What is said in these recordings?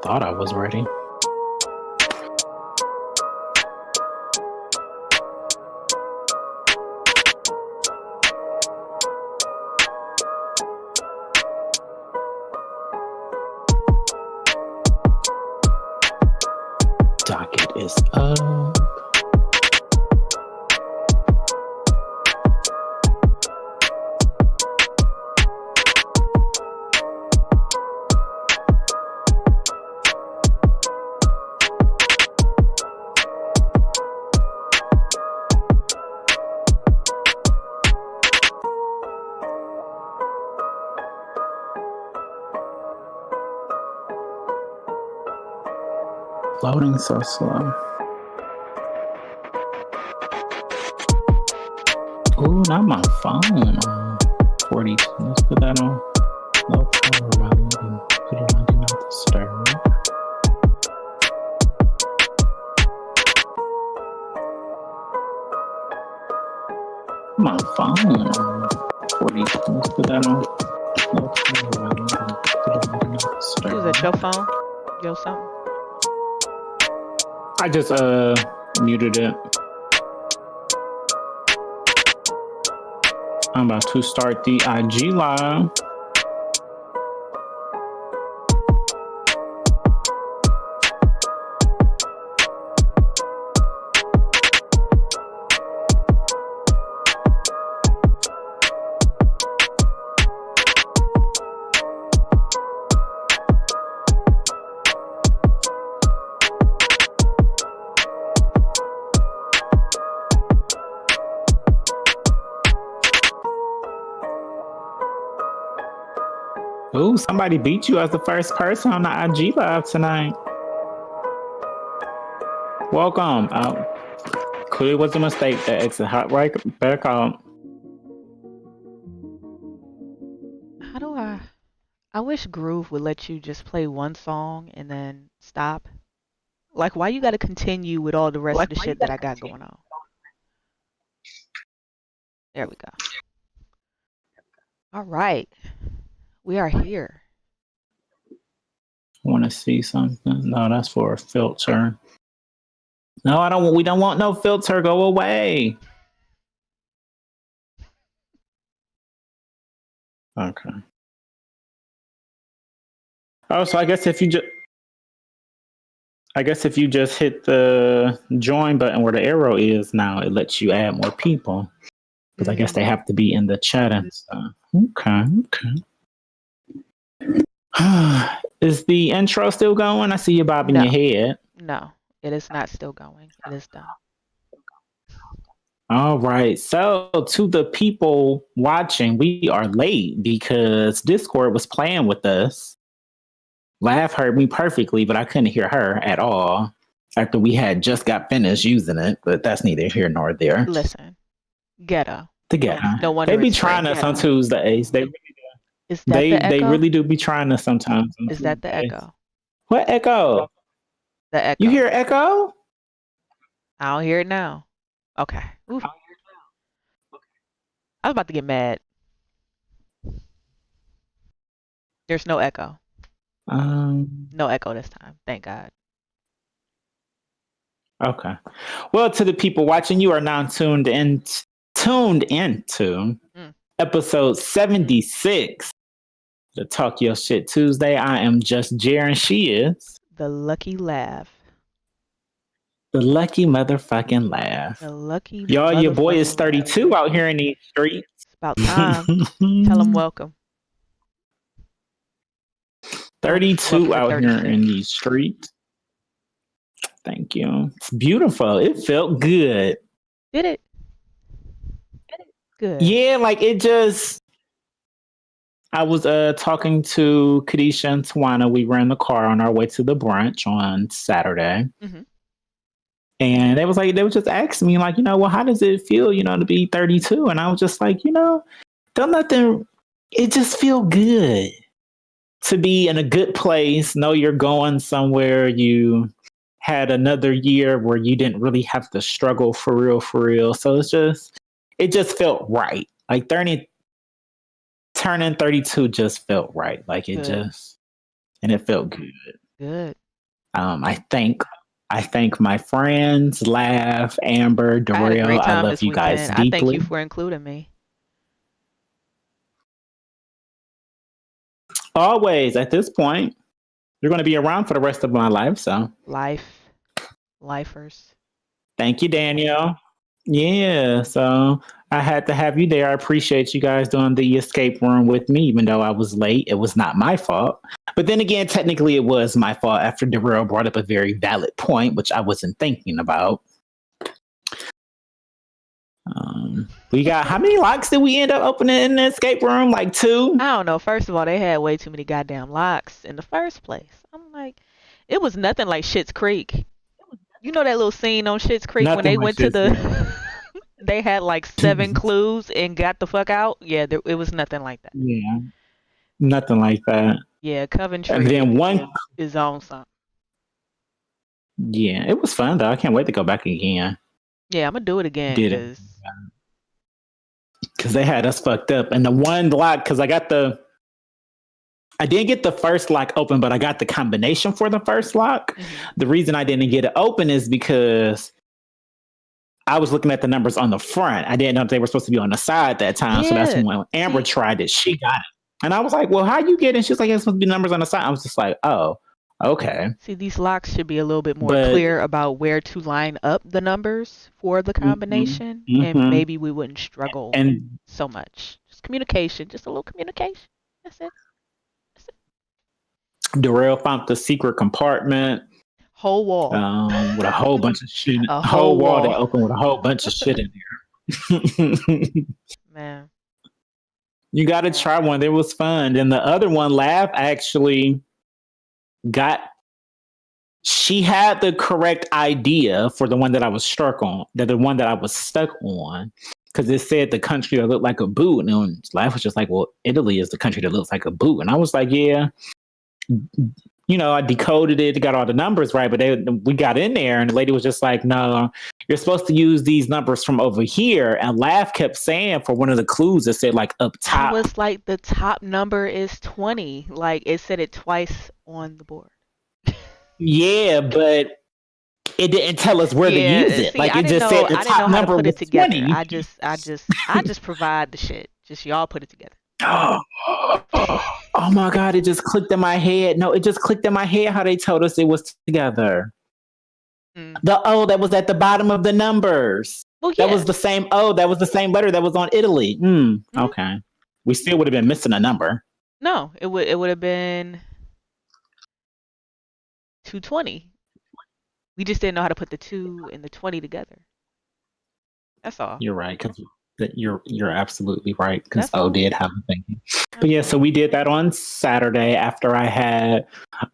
Thought I was ready. Docket is up. Loading so slow. Ooh, not my phone. 42. Let's put that on low power mode and put it on do not disturb. My phone. 42. Let's put that on low power mode and put it on do not disturb. Is that your phone? Your something? I just muted it. I'm about to start the IG live. Ooh, somebody beat you as the first person on the IG live tonight. Welcome. Clearly was a mistake to exit hot right back out. How do I wish Groove would let you just play one song and then stop. Like, why you gotta continue with all the rest of the shit that I got going on? There we go. All right. We are here. I want to see something. No, that's for a filter. No, I don't. We don't want no filter. Go away. Okay. Oh, so I guess if you just hit the join button where the arrow is now, it lets you add more people. Because I guess they have to be in the chat and stuff. Okay. Is the intro still going? I see you bobbing your head. No, it is not still going. It is done. All right. So to the people watching, we are late because Discord was playing with us. Lav heard me perfectly, but I couldn't hear her at all after we had just got finished using it. But that's neither here nor there. Listen, ghetto. The ghetto. No wonder they be it's trying us on Tuesdays. They Is that the echo? They really do be trying us sometimes. Is that the echo? What echo? The echo. You hear echo? I don't hear it now. Okay. Oof. I was about to get mad. There's no echo. No echo this time. Thank God. Okay. Well, to the people watching, you are now tuned into episode 76. The Talk Your Shit Tuesday. I am just Jer and she is the Lucky Laugh. The lucky motherfucking laugh. The lucky y'all. Your boy is 32 out here in these streets. It's about time. Tell him welcome. 32 out here in these streets. Thank you. It's beautiful. It felt good. Did it? Good. Yeah, like it just. I was talking to Kadisha and Tawana. We were in the car on our way to the brunch on Saturday. Mm-hmm. And they were just asking me, like, well, how does it feel, to be 32? And I was just like, don't let them, it just feel good to be in a good place, know you're going somewhere, you had another year where you didn't really have to struggle for real. So it just felt right. Like turning 32 just felt right. Like it just, and it felt good. Good. I thank my friends, Laugh, Amber, I had a Darrell. great I time love this you guys weekend. I thank you deeply. for including me. Always at this point, you're going to be around for the rest of my life. So Life, lifers. thank you, Daniel. Yeah, so I had to have you there. I appreciate you guys doing the escape room with me, even though I was late. It was not my fault. But then again, technically, it was my fault after Darrell brought up a very valid point, which I wasn't thinking about. We got how many locks did we end up opening in the escape room? Like 2? I don't know. First of all, they had way too many goddamn locks in the first place. I'm like, it was nothing like Schitt's Creek. You know that little scene on Schitt's Creek when Nothing they like went to this. the they had like 7 clues and got the fuck out? Yeah, it was nothing like that. Yeah, nothing like that. Yeah, And Coventry then one, is on something. yeah, it was fun though. I can't wait to go back again. Yeah, I'm gonna do it again Did it because because they had us fucked up. And the one lock, because I didn't get the first lock open, but I got the combination for the first lock. The reason I didn't get it open is because I was looking at the numbers on the front. I didn't know if they were supposed to be on the side that time. So that's Yeah. when Amber tried it. She got it. And I was like, well, how you get it? She's like, it's supposed to be numbers on the side. I was just like, oh, okay. See, these locks should be a little bit more But- clear about where to line up the numbers for the combination, and maybe we wouldn't struggle And so much. Just communication, just a little communication. That's it. Darrell found the secret compartment Whole wall. with a whole bunch of shit. A A whole whole wall wall. that opened with a whole bunch of shit in there. Man. You got to try one. It was fun. And the other one, Laugh, actually she had the correct idea for the one that I was stuck on, the one that I was stuck on, because it said the country that looked like a boot. And Laugh was just like, well, Italy is the country that looks like a boot. And I was like, yeah. I decoded it, got all the numbers right, but we got in there and the lady was just like, no, you're supposed to use these numbers from over here. And Laugh kept saying for one of the clues that said like up top. I was like, the top number is 20. Like, it said it twice on the board. Yeah, but it didn't tell us where to use it. See, like I it didn't just know, said the I didn't top know how to number put was it together. 20. I just provide the shit. Just y'all put it together. Oh my God, it just clicked in my head. No, it just clicked in my head how they told us it was together. The O that was at the bottom of the numbers. Well, yeah. That was the same O. That was the same letter that was on Italy. Okay. We still would have been missing a number. No, it would have been 220. We just didn't know how to put the 2 and the 20 together. That's all. You're right, because you're absolutely right, because That's all. did have a thinking. But yeah, so we did that on Saturday after I had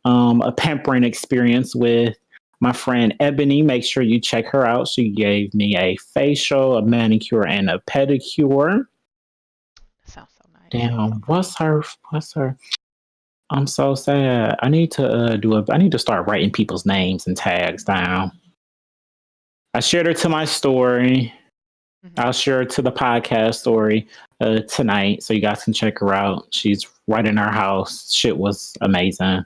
a pampering experience with my friend Ebony. Make sure you check her out. She gave me a facial, a manicure, and a pedicure. That sounds so nice. Damn, what's her? I'm so sad. I need to I need to start writing people's names and tags down. I shared her to my story. I'll share it to the podcast story tonight, so you guys can check her out. She's right in her house. Shit was amazing.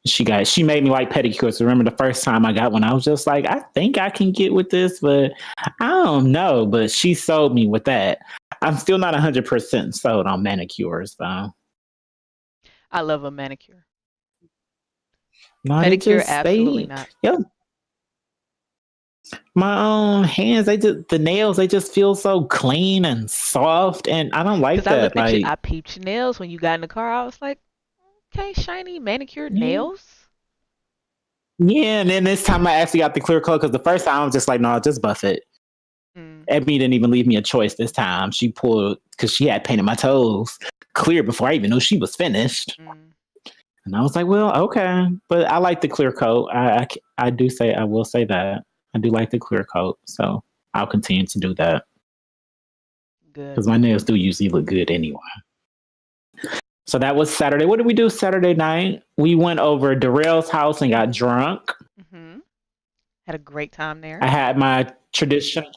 She made me like pedicures. Remember the first time I got one, I was just like, I think I can get with this, but I don't know. But she sold me with that. I'm still not 100% sold on manicures, though. I love a manicure. No, Pedicure, absolutely not. Yep. My own hands, the nails, they just feel so clean and soft, and I don't like that. I looked at you, I peeped your nails when you got in the car. I was like, okay, shiny manicured nails. Yeah, and then this time I actually got the clear coat, because the first time I was just like, no, just buff it. Ebony didn't even leave me a choice this time. She pulled, because she had painted my toes clear before I even knew she was finished. And I was like, well, okay. But I like the clear coat. I will say that. I do like the clear coat, so I'll continue to do that. Good. Because my nails do usually look good anyway. So that was Saturday. What did we do Saturday night? We went over Darrell's house and got drunk. Had a great time there. I had my traditional.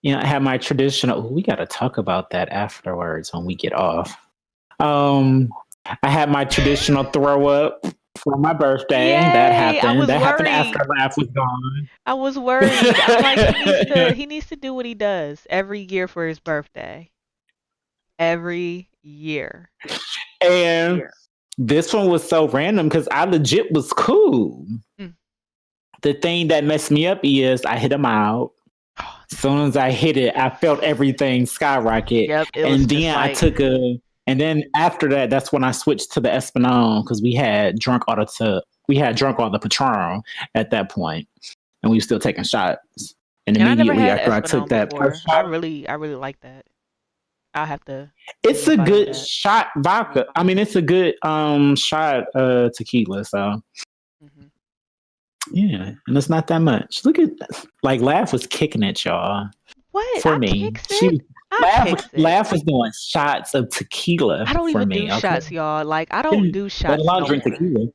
We got to talk about that afterwards when we get off. I had my traditional throw up for my birthday. Yay! That I happened. was That happened worried. after Laugh was gone. I was worried. I'm like, he needs to do what he does every year for his birthday. Every year. And this one was so random because I legit was cool. Mm. The thing that messed me up is I hit him out. As soon as I hit it, I felt everything skyrocket. Yep, it was And just then I like took and then after that, that's when I switched to the Espinal because we had drunk all the Patron at that point, and we were still taking shots. And and I never immediately had after I Espinal took that before. first I shot, really like that. I'll have to it's take a a bite of good that. shot vodka. I mean, it's a good shot tequila. So hmm yeah, and it's not that much. Look at like Laugh was kicking it, y'all. What? For I me, kicks it. I kicks it. Laugh was doing shots of tequila I don't for even me. do Okay, shots, y'all. Like I don't do let shots alone no drink more. tequila.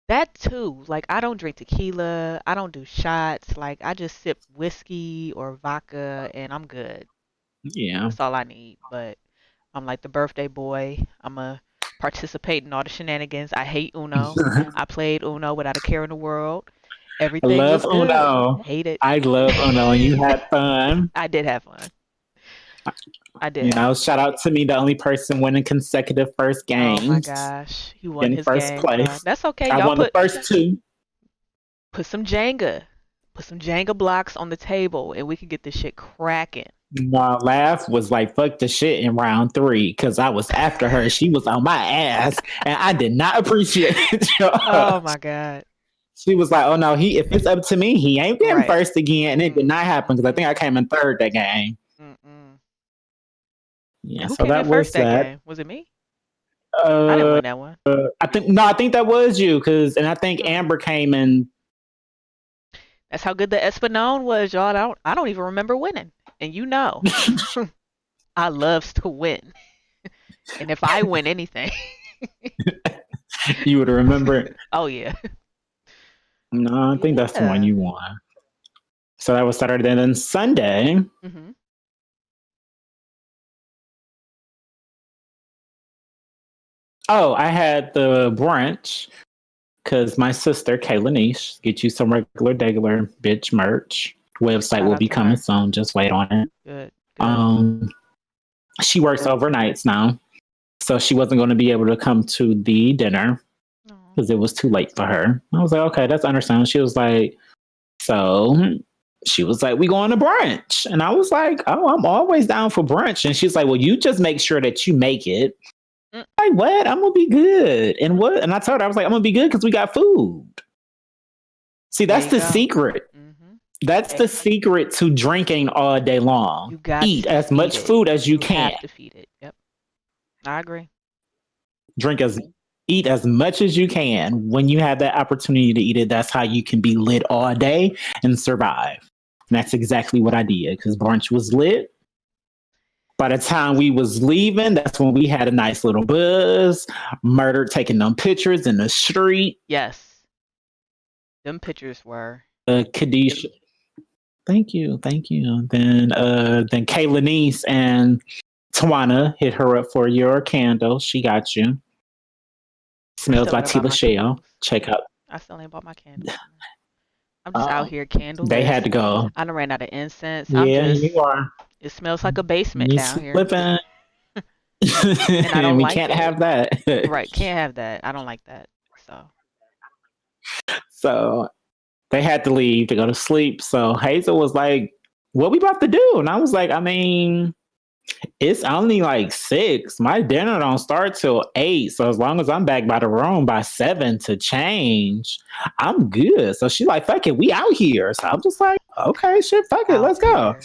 That too. Like I don't drink tequila. I don't do shots. Like I just sip whiskey or vodka and I'm good. Yeah, That's all I need. But I'm like the birthday boy. I'm a participate in all the shenanigans. I hate Uno. I played Uno without a care in the world. I Everything love was good. Uno. Hate it. I love Uno, and you had fun. I did have fun. I did You have know, fun. shout out to me, the only person winning consecutive first Oh my games gosh. He won in his first game. place. That's okay. I Y'all won the first two. put some Jenga. Put some Jenga blocks on the table and we can get this shit cracking. My Laugh was like, fuck the shit in round 3 because I was after her. She was on my ass, and I did not appreciate it. Oh my God. She was like, oh no, if it's up to me, he ain't getting Right. first again. And it did not happen because I think I came in third that game. Mm-mm. Yeah, Who so came in that first was that that. game? Was it me? I didn't win that one. I think that was you and I think Hmm. Amber came in. That's how good the Espinone was, y'all. I don't even remember winning. And you know, I loves to win. And if I win anything, You would remember. oh yeah. No, I think that's the one Yeah. you won. So that was Saturday. And then Sunday, hmm I had the brunch because my sister, Kayla Niche, get you some regular bitch merch. Website Shout will out be to coming her. soon. Just wait on it. Good. She works overnights now. So she wasn't going to be able to come to the dinner Aw. because it was too late for her. I was like, okay, that's understandable. She was like, we going to brunch. And I was like, oh, I'm always down for brunch. And she's like, well, you just make sure that you make it. Mm. Like, what? I'm going to be good. And what? And I told her, I was like, I'm going to be good because we got food. See, that's There the you go. secret. That's the secret to drinking all day long. You got Eat to as feed much it. food as you You can. have to feed it. Yep. I agree. Eat as much as you can. When you have that opportunity to eat it, that's how you can be lit all day and survive. And that's exactly what I did because brunch was lit. By the time we was leaving, that's when we had a nice little buzz. Murder taking them pictures in the street. Yes. Them pictures were. Kadisha. Thank you. Then Kayla Niece and Tawana hit her up for your candle. She got you. Smells by Tila Shell. Check out. I still ain't bought my candles. I'm just out here candleless. They had to go. I done ran out of incense. Yeah, you are. It smells like a basement You down here. slipping. And I don't we like can't it. have that. Right, can't have that. I don't like that. So they had to leave to go to sleep. So Hazel was like, what we about to do? And I was like, I mean, it's only like 6. My dinner don't start till 8. So as long as I'm back by the room by 7 to change, I'm good. So she like, fuck it, we out here. So I'm just like, okay, shit, fuck it, let's go.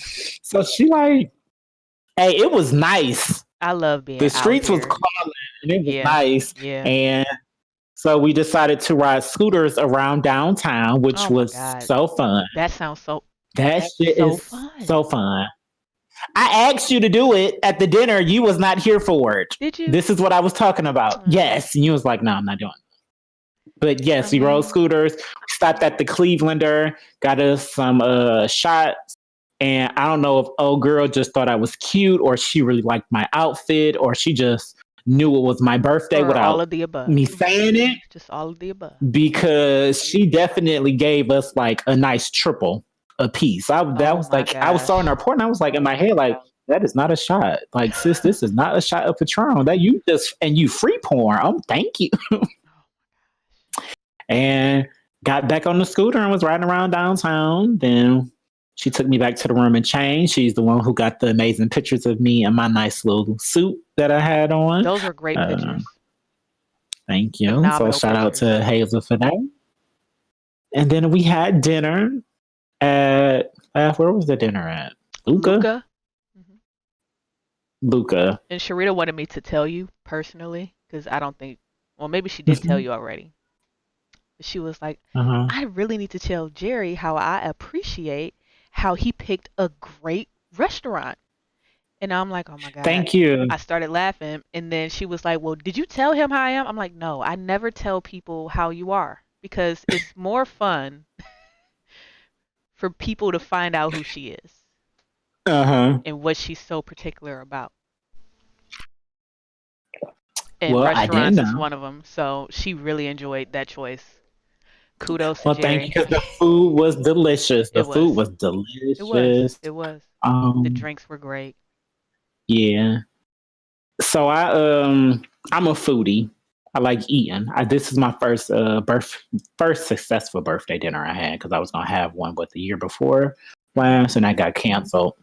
So she like, hey, it was nice. I love being the streets out was here. calling and it was nice. Yeah. And so we decided to ride scooters around downtown, which was so fun. That sounds so. That shit is so fun. I asked you to do it at the dinner. You was not here for it. Did you? This is what I was talking about. Yes. And you was like, no, I'm not doing it. But yes, we rode scooters, stopped at the Clevelander, got us some shots. And I don't know if old girl just thought I was cute or she really liked my outfit or she just knew it was my birthday Or all without of the above. me saying it, Just all of the above. because she definitely gave us like a nice triple a piece. That Oh was my like, I was throwing gosh. her pour, and I was like in my head, like, that is not a shot. Like, sis, this is not a shot of Patron. That you just, and you free pour. Thank you. And got back on the scooter and was riding around downtown. Then she took me back to the room and changed. She's the one who got the amazing pictures of me in my nice little suit that I had on. Those were great pictures. Thank you. Phenomenal So shout out pictures. to Hazel for that. And then we had dinner at where was the dinner at? Luca. Luca. And Sharita wanted me to tell you personally, because I don't think, well, maybe she did tell you already. She was like, I really need to tell Jerry how I appreciate how he picked a great restaurant. And I'm like, oh my God. Thank you. I started laughing. And then she was like, well, did you tell him how I am? I'm like, no, I never tell people how you are, because it's more fun for people to find out who she is and what she's so particular about. And Well, restaurants is one of them. So she really enjoyed that choice. Kudos to Jerry. Thank you, because the food was delicious. Food was delicious. It was. The drinks were great. Yeah. So I'm a foodie. I like eating. This is my first first successful birthday dinner I had, because I was gonna have one the year before last, and I got canceled.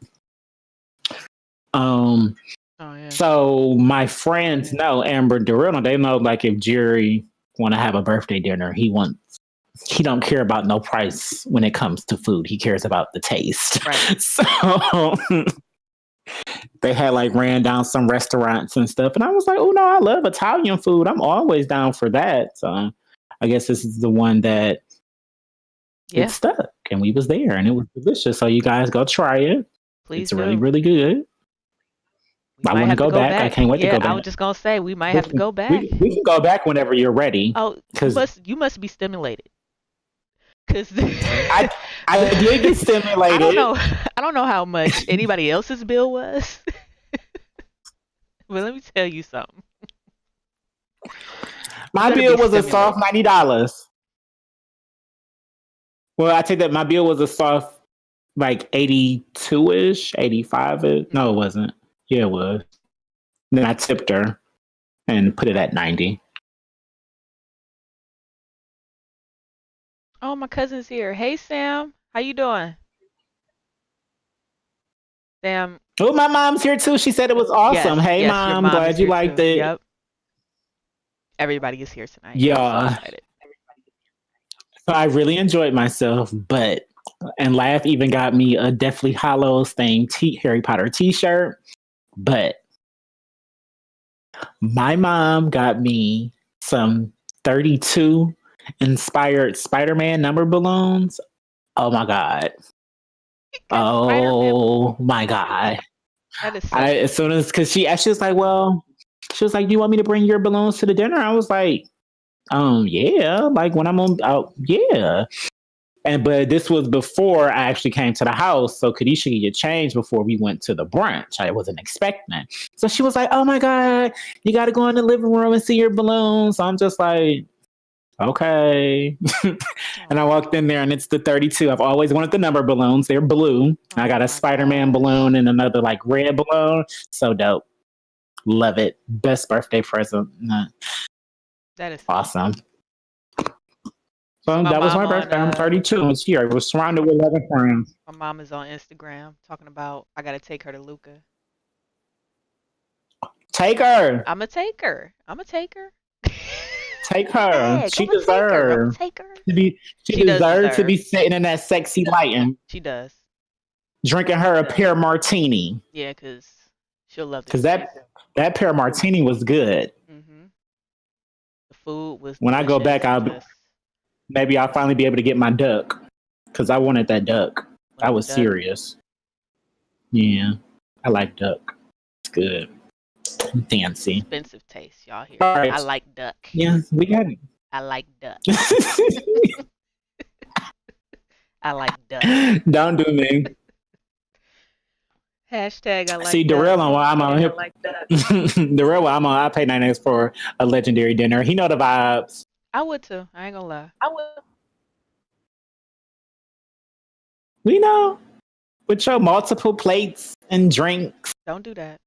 So my friends know, Amber Durrell, they know, like, if Jerry want to have a birthday dinner, he don't care about no price when it comes to food. He cares about the taste. Right. So they had like ran down some restaurants and stuff, and I was like, oh no, I love Italian food. I'm always down for that. So I guess this is the one that it stuck, and we was there, and it was delicious. So you guys go try it. It's really, really good. I want to go back. I can't wait to go back. I was just gonna say we might have to go back. We can go back whenever you're ready. Oh, because you must be stimulated. Because I did get stimulated. I don't know how much anybody else's bill was, but let me tell you something. My bill was a soft $90. Well, I take that my bill was a soft like 82-ish, 85-ish. No, it wasn't. Yeah, it was. Then I tipped her and put it at 90. Oh, my cousin's here. Hey, Sam. How you doing? Sam. Oh, my mom's here too. She said it was awesome. Hey, yes, Mom. Glad you liked it. Yep. Everybody is here tonight. Yeah. So I really enjoyed myself, and Laugh even got me a Deathly Hallows themed Harry Potter t-shirt. But my mom got me some 32 inspired Spider-Man number balloons. Oh my God. Oh my God. That is as soon as, because she was like, well, she was like, do you want me to bring your balloons to the dinner? I was like, yeah, like when I'm out, yeah. But this was before I actually came to the house, so Kadisha could get changed before we went to the brunch. I wasn't expecting it. So she was like, oh my God, you got to go in the living room and see your balloons. So I'm just like, okay. And I walked in there, and it's the 32. I've always wanted the number balloons. They're blue. I got a Spider-Man balloon and another like red balloon. So dope. Love it. Best birthday present. That is awesome. So that was my birthday. I'm 32. I was here. I was surrounded with 11 friends. My mom is on Instagram talking about I got to take her to Luca. Take her. I'm going to take her. Take her. She deserves. She deserves to be sitting in that sexy lighting. She does. Drinking her a pear martini. Yeah, because she'll love it. Because that pear martini was good. Mm-hmm. The food was when delicious. I go back, maybe I'll finally be able to get my duck. Because I wanted that duck. I was serious. Yeah. I like duck. It's good. Fancy. Expensive taste, y'all hear. Right. I like duck. Yeah, we got it. I like duck. I like duck. Don't do me. Hashtag I like See, Darrell that. on while I'm on hip. Darrell while I'm on, I pay 9X for a legendary dinner. He know the vibes. I would too. I ain't gonna lie. We know. With your multiple plates and drinks. Don't do that.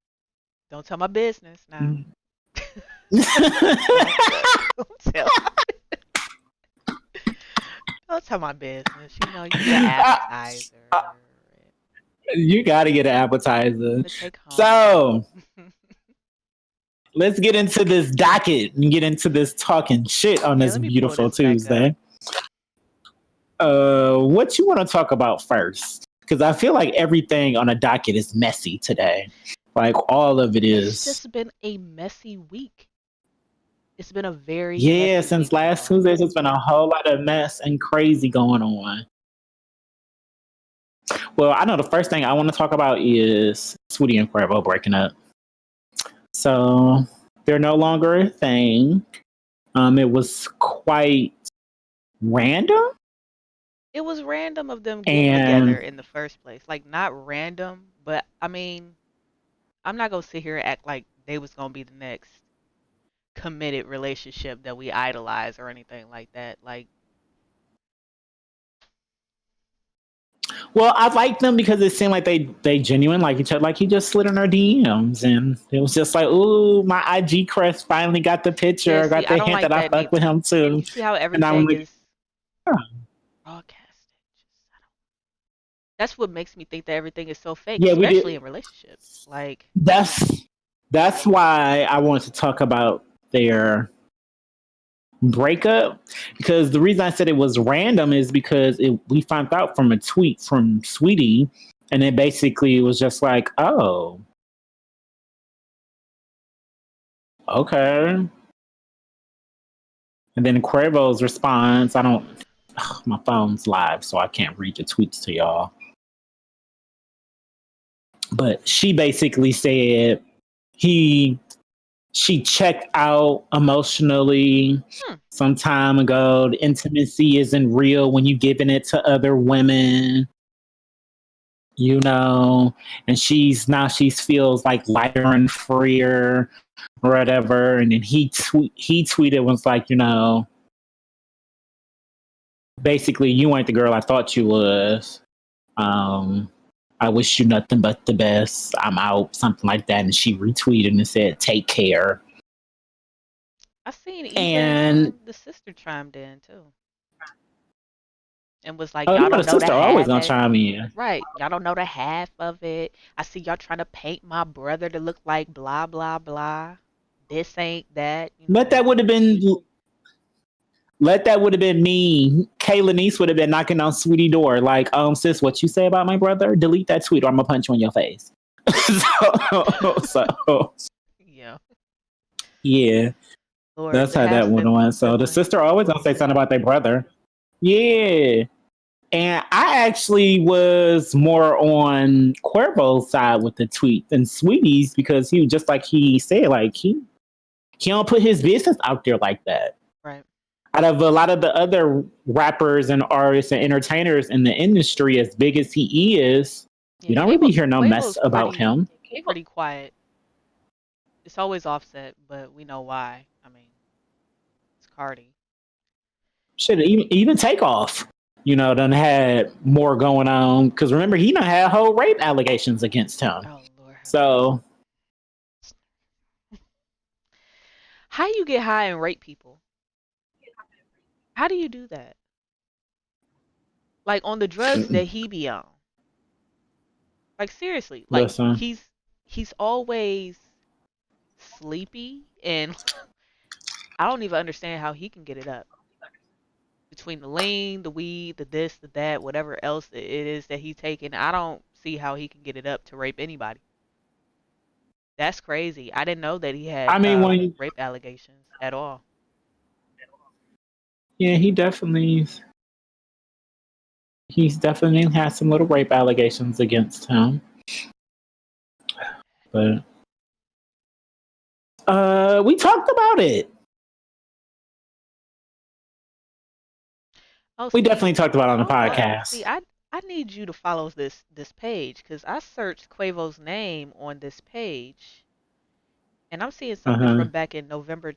Don't tell my business now. Don't tell. Don't tell my business. You know, you get an appetizer. You gotta get an appetizer. So let's get into this docket and get into this talking shit on this beautiful Tuesday. What you want to talk about first? Because I feel like everything on a docket is messy today. Like all of it is. It's just been a messy week. It's been a very since last Tuesday, it's been a whole lot of mess and crazy going on. Well, I know the first thing I want to talk about is Saweetie and Quavo breaking up. So they're no longer a thing. It was quite random. It was random of them getting together in the first place. Like, not random, but I mean, I'm not going to sit here and act like they was going to be the next committed relationship that we idolize or anything like that. Like, well, I like them because it seemed like they genuine like each other. Like he just slid in her DMs, and it was just like, ooh, my IG crush finally got the picture, got the hint that I fuck with him too. You see how everything is broadcasted. That's what makes me think that everything is so fake, especially in relationships. Like that's why I wanted to talk about their breakup, because the reason I said it was random is because we found out from a tweet from Saweetie, and it basically was just like, oh, okay. And then Quavo's response, my phone's live, so I can't read the tweets to y'all. But she basically said she checked out emotionally some time ago. The intimacy isn't real when you're giving it to other women, you know, and she feels like lighter and freer or whatever. And then he tweeted, was like, you know, basically, you ain't the girl I thought you was. I wish you nothing but the best. I'm out, something like that. And she retweeted and said, take care. I seen even the sister chimed in too. And was like, y'all don't know the sister always gonna chime in. Right. Y'all don't know the half of it. I see y'all trying to paint my brother to look like blah, blah, blah. This ain't that. You know? Let that would have been me. Kayla Niece would have been knocking on Saweetie door like, sis, what you say about my brother? Delete that tweet or I'm gonna punch you in your face. so yeah. Lord, that's how that went on. So the sister always gonna say something about their brother. Yeah. And I actually was more on Quavo's side with the tweet than Saweetie's, because he, just like he said, like he don't put his business out there like that. Right. Out of a lot of the other rappers and artists and entertainers in the industry, as big as he is, you don't really hear no mess about him. Pretty quiet. It's always Offset, but we know why. I mean, it's Cardi. Shit, even Takeoff, you know, done had more going on. Because remember, he done had whole rape allegations against him. Oh, Lord. So, how you get high and rape people? How do you do that? Like on the drugs that he be on. Like seriously, like listen. he's always sleepy, and I don't even understand how he can get it up. Between the lean, the weed, the this, the that, whatever else it is that he's taking, I don't see how he can get it up to rape anybody. That's crazy. I didn't know that he had rape allegations at all. Yeah, he's definitely has some little rape allegations against him. But we talked about it. We definitely talked about it on the podcast. See, I I need you to follow this page because I searched Quavo's name on this page, and I'm seeing something Uh-huh. from back in November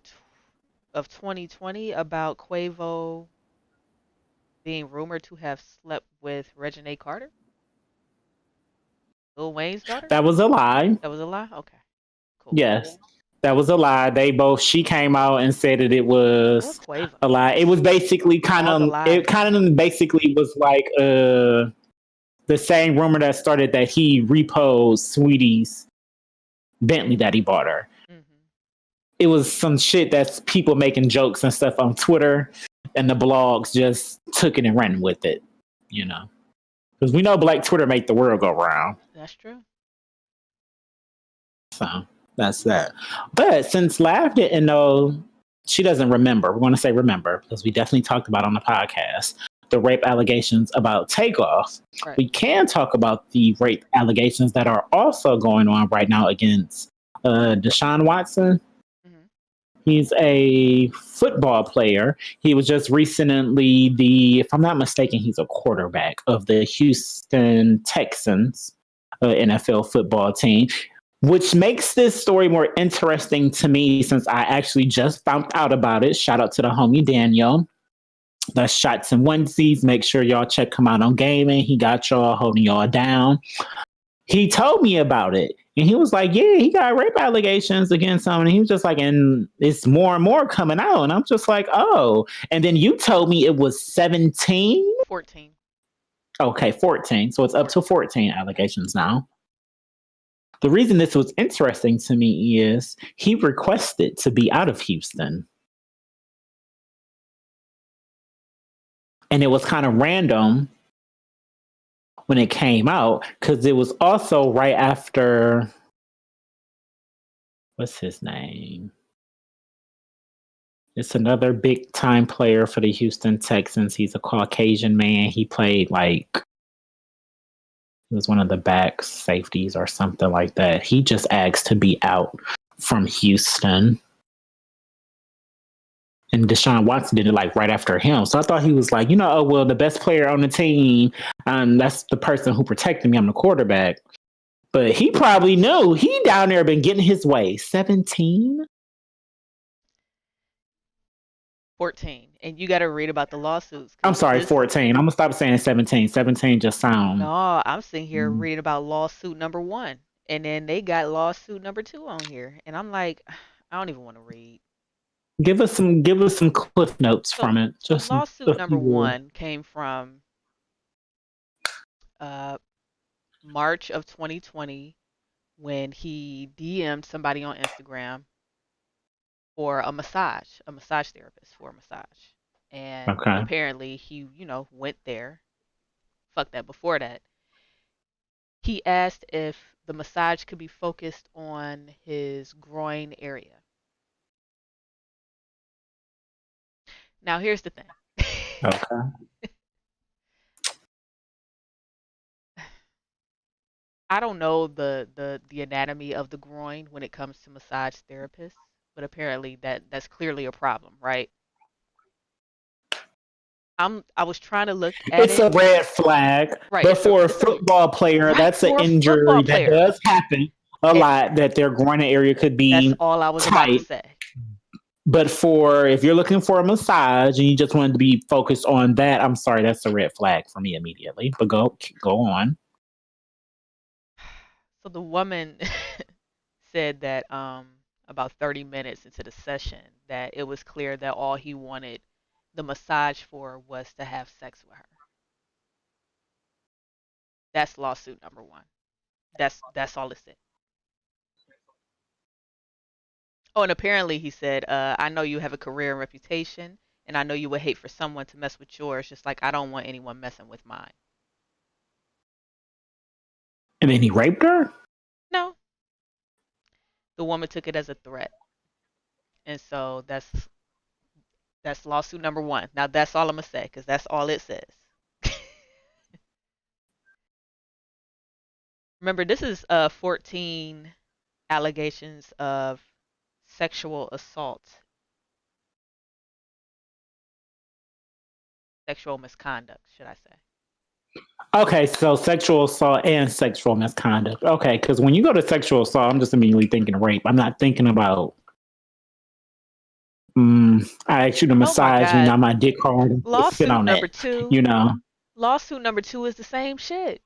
of 2020 about Quavo being rumored to have slept with Reginae Carter, Lil Wayne's daughter. That was a lie. That was a lie. Okay, cool. Yes. That was a lie. She came out and said that it Or was Quavo. a lie. It was basically All the lies. it kind of basically was like the same rumor that started that he reposed Sweetie's Bentley that he bought her. Hmm. It was some shit that's people making jokes and stuff on Twitter, and the blogs just took it and ran with it, you know. Because we know Black Twitter make the world go round. That's true. So that's that. But since Lav didn't know, she doesn't remember. We're going to say remember because we definitely talked about on the podcast the rape allegations about Takeoff. Right. We can talk about the rape allegations that are also going on right now against Deshaun Watson. Hmm. He's a football player. He was just recently if I'm not mistaken, he's a quarterback of the Houston Texans NFL football team, which makes this story more interesting to me since I actually just found out about it. Shout out to the homie Daniel. That's Shots and Onesies. Make sure y'all check him out on gaming. He got y'all holding y'all down. He told me about it. And he was like, yeah, he got rape allegations against someone. And he was just like, and it's more and more coming out. And I'm just like, oh. And then you told me it was 17? 14. Okay, 14. So it's up to 14 allegations now. The reason this was interesting to me is he requested to be out of Houston. And it was kind of random when it came out because it was also right after, what's his name? It's another big time player for the Houston Texans. He's a Caucasian man. He played he was one of the back safeties or something like that. He just asked to be out from Houston. And Deshaun Watson did it right after him. So I thought he was like, oh, well, the best player on the team, that's the person who protected me. I'm the quarterback. But he probably knew he down there been getting his way. 17? 14. And you got to read about the lawsuits. I'm sorry, 14. I'm going to stop saying 17. 17 just sounds. No, I'm sitting here reading about lawsuit number 1. And then they got lawsuit number 2 on here. And I'm like, I don't even want to read. Give us some cliff notes from it. Just lawsuit number 1 came from March of 2020 when he DM'd somebody on Instagram for a massage therapist for a massage. And apparently he, went there. Fuck that, before that. He asked if the massage could be focused on his groin area. Now here's the thing. Okay. I don't know the anatomy of the groin when it comes to massage therapists, but apparently that's clearly a problem, right? I was trying to look at it's a red flag. Right. But for a football player, that's an injury that does happen a lot, that their groin area could be That's all I was about to say. But if you're looking for a massage and you just wanted to be focused on that, I'm sorry, that's a red flag for me immediately. But go on. So the woman said that about 30 minutes into the session that it was clear that all he wanted the massage for was to have sex with her. That's lawsuit number 1. That's all it said. Oh, and apparently he said, I know you have a career and reputation, and I know you would hate for someone to mess with yours, just like I don't want anyone messing with mine. And then he raped her? No. The woman took it as a threat. And so that's lawsuit number 1. Now that's all I'm going to say, because that's all it says. Remember, this is 14 allegations of sexual assault. Sexual misconduct, should I say. Okay, so sexual assault and sexual misconduct. Okay, because when you go to sexual assault, I'm just immediately thinking of rape. I'm not thinking about I asked you to Oh my massage me, God. now my dick hard. Sit Lawsuit on number it. two. You know. Lawsuit number two is the same shit.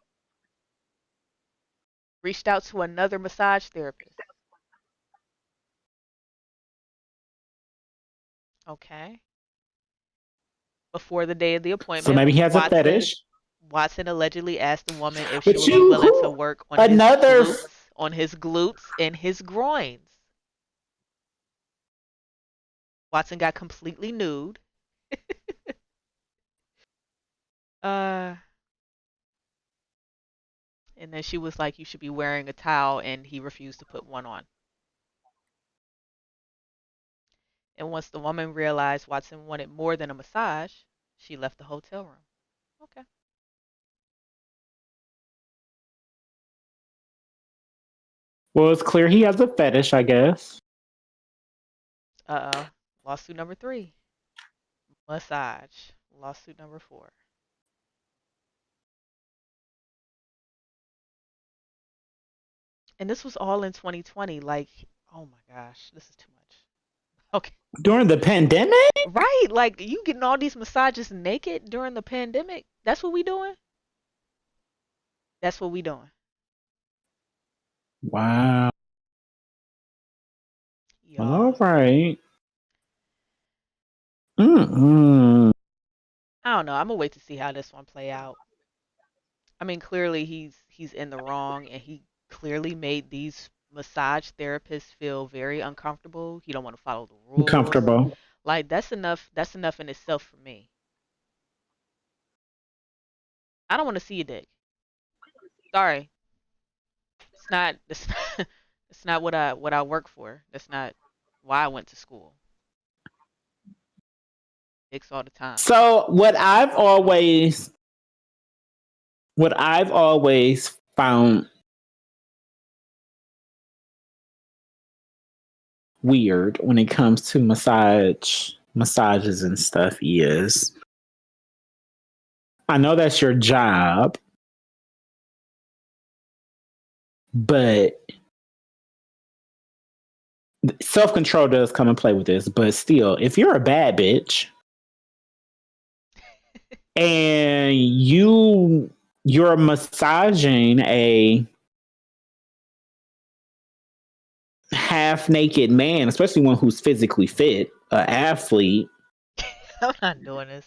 Reached out to another massage therapist. Okay. Before the day of the So appointment, maybe he has a fetish. Watson allegedly asked the woman if she But would be you willing to who work another on his glutes and his groins. Watson got completely nude. uh, and then she was like, "You should be wearing a towel," and he refused to put one on. And once the woman realized Watson wanted more than a massage, she left the hotel room. Okay. well, it's clear he has a fetish, I guess. Lawsuit number three. Massage. Lawsuit number four. And this was all in 2020. Like, oh my gosh, this is too much. Okay. During the pandemic? Right. Like, you getting all these massages naked during the pandemic? That's what we doing? That's what we doing. Wow. Well, all Y'all. right. Mm-mm. I don't know. I'm gonna wait to see how this one play out. I mean, clearly he's in the wrong, and he clearly made these massage therapists feel very uncomfortable. He don't want to follow the rules. Comfortable. Like that's enough. That's enough in itself for me. I don't want to see a dick. Sorry, it's not. It's not, it's not what I work for. That's not why I went to school. Dicks all the time. So what I've always found weird when it comes to massages and stuff is I know that's your job, but self control does come and play with this. But still, if you're a bad bitch and you're massaging a half naked man, especially one who's physically fit, an athlete. I'm not doing this.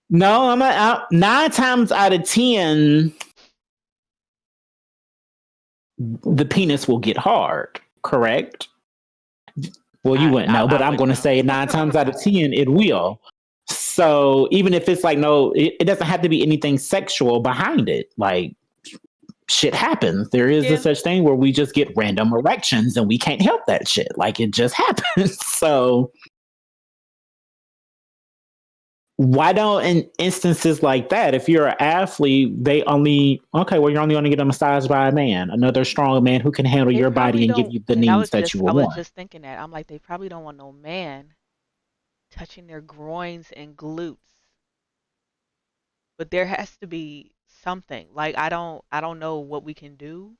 No, I'm not. 9 times out of 10, the penis will get hard. Correct? Well, you wouldn't know, but I'm going to say 9 times out of 10, it will. So even if it's like no, it doesn't have to be anything sexual behind it. Like shit happens. There is a such thing where we just get random erections and we can't help that shit. Like it just happens. So why don't in instances like that, if you're an athlete, you're only going to get a massage by a man, another strong man who can handle your body and give you the needs that you I want. was just thinking that. I'm like, they probably don't want no man touching their groins and glutes. But there has to be something. Like I don't know what we can do.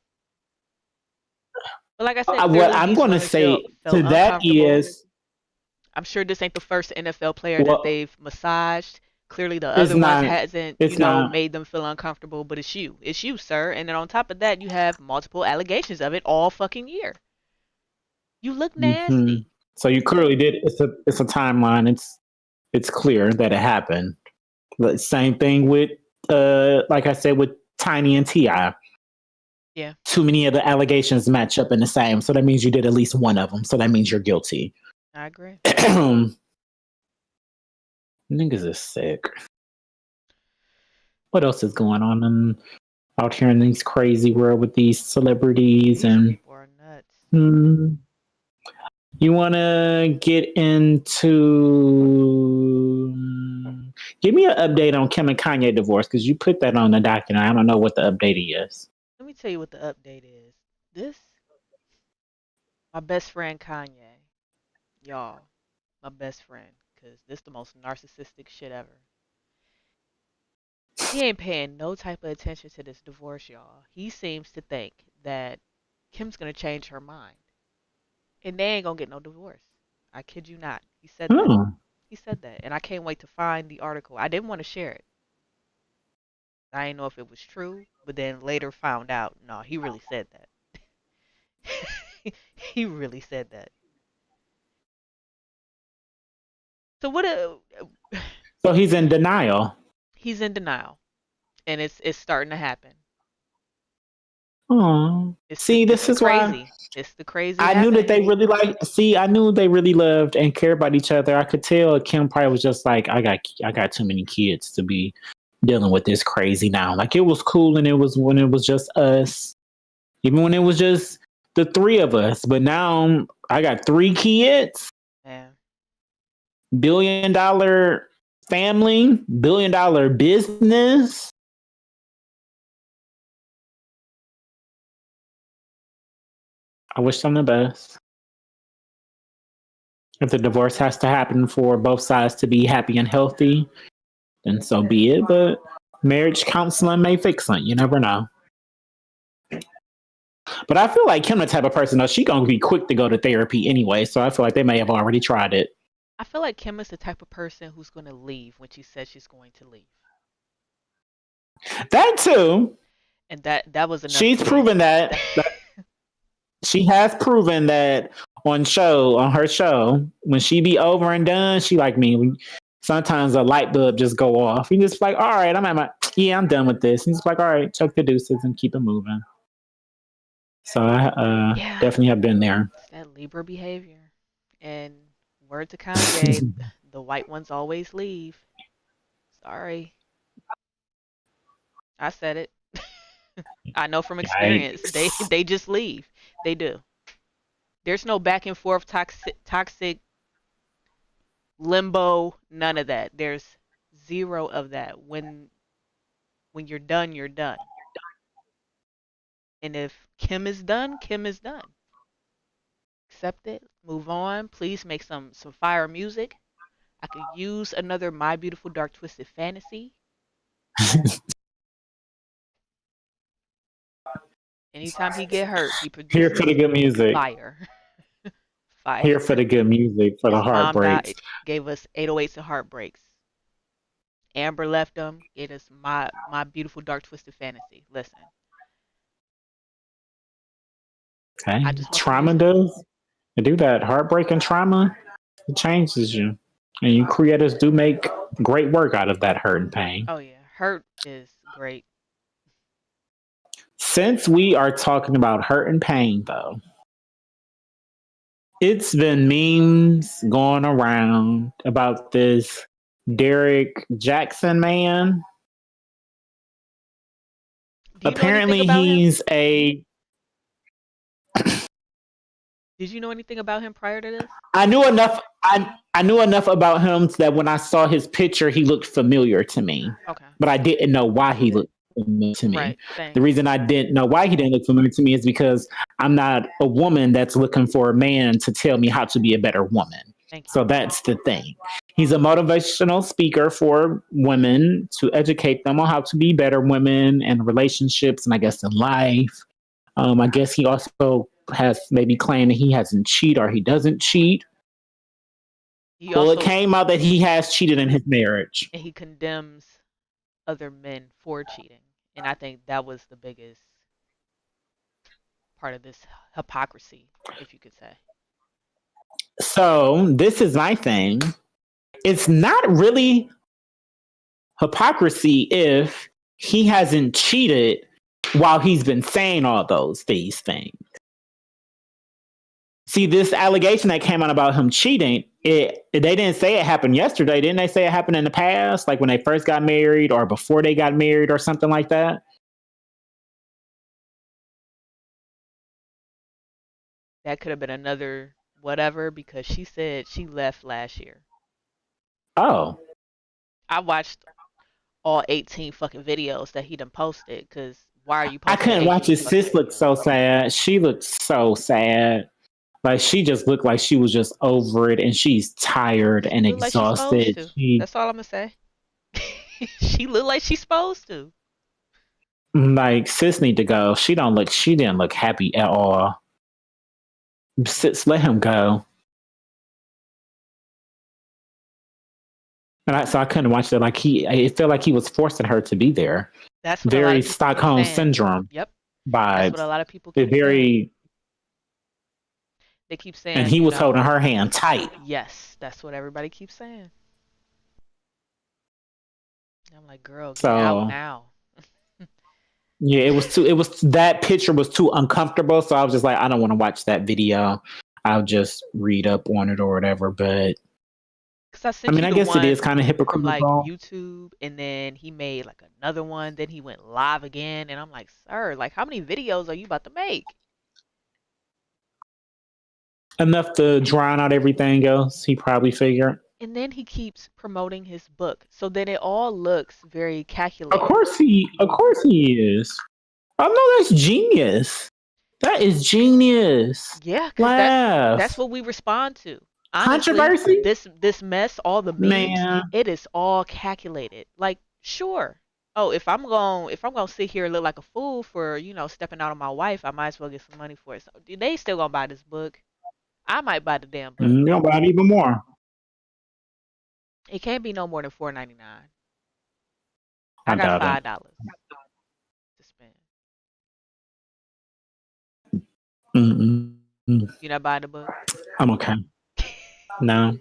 But like I said, What I'm going to say to that is, I'm sure this ain't the first NFL player that they've massaged. Clearly, the it's other ones not. hasn't, It's not. made them feel uncomfortable. But it's you, sir. And then on top of that, you have multiple allegations of it all fucking year. You look nasty. So you clearly did. It's a timeline. It's clear that it happened. The same thing with, like I said, with Tiny and Ti. Yeah. Too many of the allegations match up in the same, so that means you did at least one of them. So that means you're guilty. I agree. Niggas is sick. What else is going on out here in this crazy world with these celebrities and people are nuts. You want to get into? Give me an update on Kim and Kanye divorce because you put that on the document. I don't know what the update is. Let me tell you what the update is. This, my best friend Kanye, y'all, my best friend, because this the most narcissistic shit ever. He ain't paying no type of attention to this divorce, y'all. He seems to think that Kim's gonna change her mind, and they ain't gonna get no divorce. I kid you not. He said that. Hmm. He said that, and I can't wait to find the article. I didn't want to share it. I didn't know if it was true, but then later found out, no, he really said that. He really said that. So what? So he's in denial. He's in denial, and it's starting to happen. Oh, see, It's this the is why crazy. It's the crazy I knew that happening. they really I knew they really loved and cared about each other. I could tell Kim probably was just like, I got too many kids to be dealing with this crazy now. Like it was cool, and it was when it was just us, even when it was just the three of us. But now I got 3 kids, Yeah. $1 billion family, $1 billion business. I wish them the best. If the divorce has to happen for both sides to be happy and healthy, then so be it. But marriage counseling may fix it. You never know. But I feel like Kim the type of person though, she gonna be quick to go to therapy anyway. So I feel like they may have already tried it. I feel like Kim is the type of person who's going to leave when she says she's going to leave. That too. And that was enough She's for me. proven that she has proven that on her show, when she be over and done, she like me. Sometimes a light bulb just go off. You just like, all right, I'm done with this. And it's like, all right, chuck the deuces and keep it moving. So I Yeah, definitely have been there. it's that Libra behavior. And word to Kanye, the white ones always leave. Sorry. I said it. I know from experience. They Yikes. they just leave. They do. There's no back and forth toxic limbo, none of that. There's zero of that. When you're done, you're done. And if Kim is done, Kim is done. Accept it, move on. Please make some fire music. I could use another My Beautiful Dark Twisted Fantasy. Anytime he get hurt, he Here for produces the good music. fire. Fire. Here for the good music, for the His mom heartbreaks. died, gave us 808s and heartbreaks. Amber left him, gave us my beautiful dark twisted fantasy. Listen, Okay. I just want the Trauma music. does. They do that. Heartbreak and trauma, it changes you. And you creators do make great work out of that hurt and pain. Oh yeah, hurt is great. Since we are talking about hurt and pain, though, it's been memes going around about this Derek Jackson man. Do you know anything Apparently, about him? he's a. Did you know anything about him prior to this? I knew enough. I knew enough about him that when I saw his picture, he looked familiar to me. Okay. But I didn't know why he looked familiar to me. Right. Same. The reason I didn't know why he didn't look familiar to me is because I'm not a woman that's looking for a man to tell me how to be a better woman. Thank you. So that's the thing. He's a motivational speaker for women to educate them on how to be better women and relationships and I guess in life. I guess he also has maybe claimed that he hasn't cheated or he doesn't cheat. Well, it came out that he has cheated in his marriage. And he condemns other men for cheating. And I think that was the biggest part of this hypocrisy, if you could say. So this is my thing. It's not really hypocrisy if he hasn't cheated while he's been saying all these things. See, this allegation that came out about him cheating, they didn't say it happened yesterday. Didn't they say it happened in the past, like when they first got married or before they got married or something like that? That could have been another whatever because she said she left last year. Oh. I watched all 18 fucking videos that he done posted because why are you posting? I couldn't watch his sis look so sad. She looked so sad. Like she just looked like she was just over it and she's tired and exhausted. That's all I'm gonna say. She looked like she's supposed to. Like, sis need to go. She didn't look happy at all. Sis, let him go. And so I couldn't watch that. Like, it felt like he was forcing her to be there. That's what very Stockholm syndrome. Yep. Vibes. That's what a lot of people keep saying. They keep saying, and he was holding her hand tight. Yes, that's what everybody keeps saying. I'm like, girl, get out now. Yeah, it was that picture was too uncomfortable, so I was just like, I don't want to watch that video. I'll just read up on it or whatever. But I mean, I guess it is kind of hypocritical. From like YouTube, and then he made like another one. Then he went live again, and I'm like, sir, like, how many videos are you about to make? Enough to drown out everything else, he probably figured. And then he keeps promoting his book, so then it all looks very calculated. Of course he is. Oh no, that's genius. That is genius. Yeah, that's what we respond to. Honestly, controversy. This mess, all the memes, it is all calculated. Like, sure. Oh, if I'm gonna sit here and look like a fool for, stepping out on my wife, I might as well get some money for it. So they still gonna buy this book. I might buy the damn book. You're gonna buy it even more. It can't be no more than $4.99. I got $5 to spend. You not buying the book? I'm okay. No.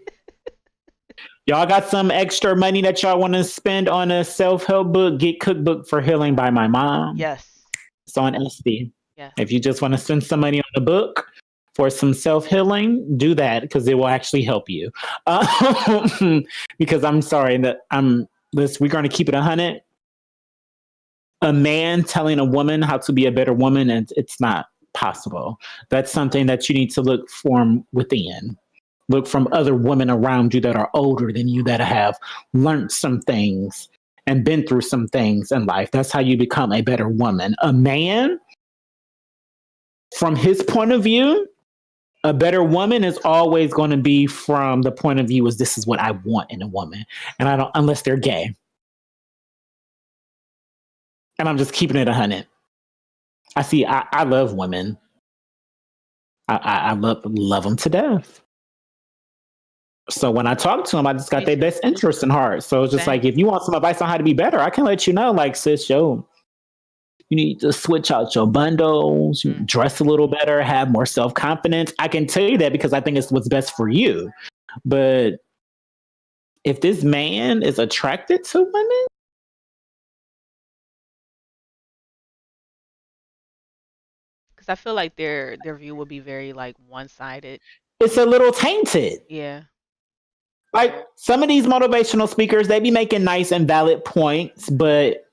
Y'all got some extra money that y'all want to spend on a self-help book? Get Cookbook for Healing by my mom. Yes. It's on Etsy. Yes. If you just want to spend some money on the book for some self-healing, do that because it will actually help you. Because I'm sorry that we're going to keep it 100. A man telling a woman how to be a better woman, and it's not possible. That's something that you need to look from within. Look from other women around you that are older than you, that have learned some things and been through some things in life. That's how you become a better woman. A man, from his point of view, a better woman is always going to be from the point of view is this is what I want in a woman. And I don't, unless they're gay. And I'm just keeping it 100. I love women. I love them to death. So when I talk to them, I just got their best interest in heart. So it's just like, if you want some advice on how to be better, I can let you know, like, sis, you need to switch out your bundles, dress a little better, have more self-confidence. I can tell you that because I think it's what's best for you. But if this man is attracted to women, because I feel like their view would be very like one-sided. It's a little tainted. Yeah. Like some of these motivational speakers, they be making nice and valid points, but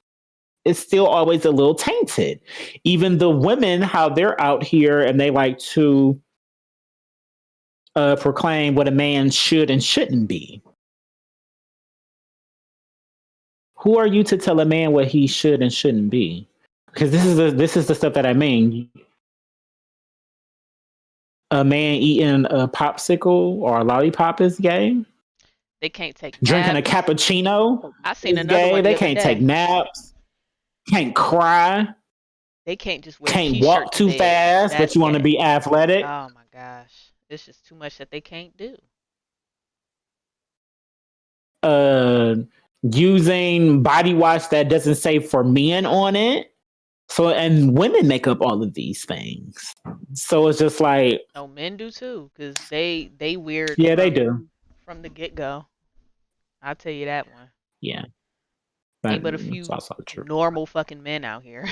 it's still always a little tainted. Even the women, how they're out here and they like to proclaim what a man should and shouldn't be. Who are you to tell a man what he should and shouldn't be? Because this is the stuff that I mean. A man eating a popsicle or a lollipop is gay. They can't take naps. Drinking a cappuccino. I seen another one. They can't take naps. Can't cry. They can't just wear Can't walk too fast, but you want to be athletic. Oh my gosh. It's just too much that they can't do. Using body wash that doesn't say for men on it. So, and women make up all of these things. So it's just like. No, men do too, because they weird. Yeah, they do. From the get-go. I'll tell you that one. Yeah. Ain't but a few normal fucking men out here.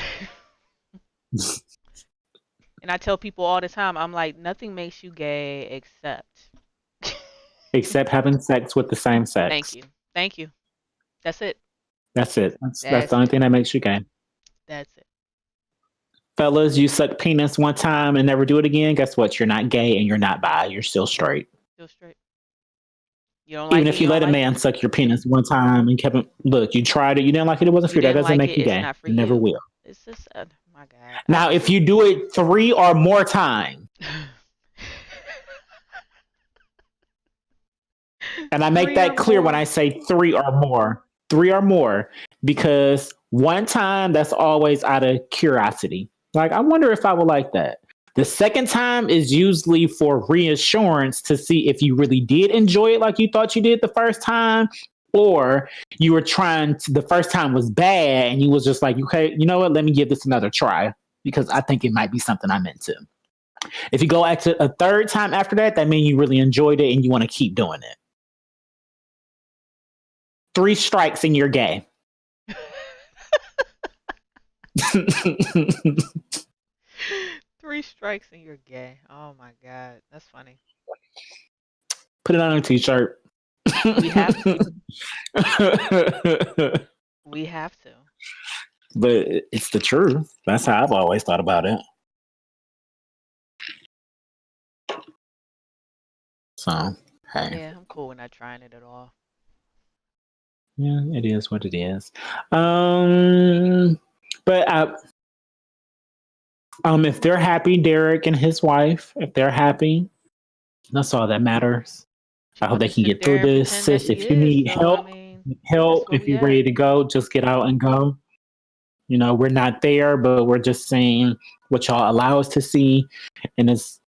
And I tell people all the time, I'm like, nothing makes you gay except having sex with the same sex. Thank you. That's it. That's it. That's the only thing that makes you gay. That's it. Fellas, you suck penis one time and never do it again. Guess what? You're not gay and you're not bi. You're still straight. Still straight. You don't like even if you let a man suck your penis one time and kept it, look, you tried it, you didn't like it, it wasn't for you. That doesn't make you gay. It never will. It's just, my God. Now, if you do it 3 or more times, and I make that clear when I say 3 or more, 3 or more, because one time that's always out of curiosity. Like, I wonder if I would like that. The second time is usually for reassurance to see if you really did enjoy it like you thought you did the first time, or you were the first time was bad and you was just like, okay, you know what? Let me give this another try because I think it might be something I'm into. If you go back to a third time after that, that means you really enjoyed it and you want to keep doing it. 3 strikes and you're gay. 3 strikes and you're gay. Oh my God, that's funny. Put it on a t-shirt. We have to. We have to. But it's the truth. That's how I've always thought about it. So, hey. Yeah, I'm cool with not trying it at all. Yeah, it is what it is. But if they're happy, Derek and his wife, if they're happy, that's all that matters. I hope they can get through this. Sis, if you need help, if you're ready to go, just get out and go. You know, we're not there, but we're just saying what y'all allow us to see. And it's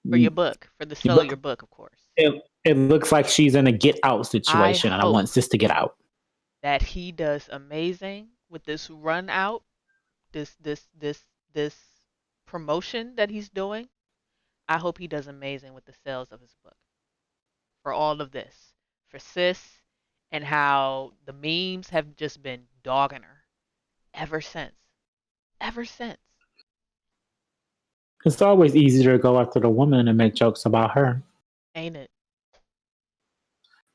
for your book, for the sale of your book, of course. It looks like she's in a get out situation, and I want Sis to get out. That he does amazing with this run out, this promotion that he's doing. I hope he does amazing with the sales of his book. For all of this, for Sis, and how the memes have just been dogging her ever since. It's always easier to go after the woman and make jokes about her. Ain't it?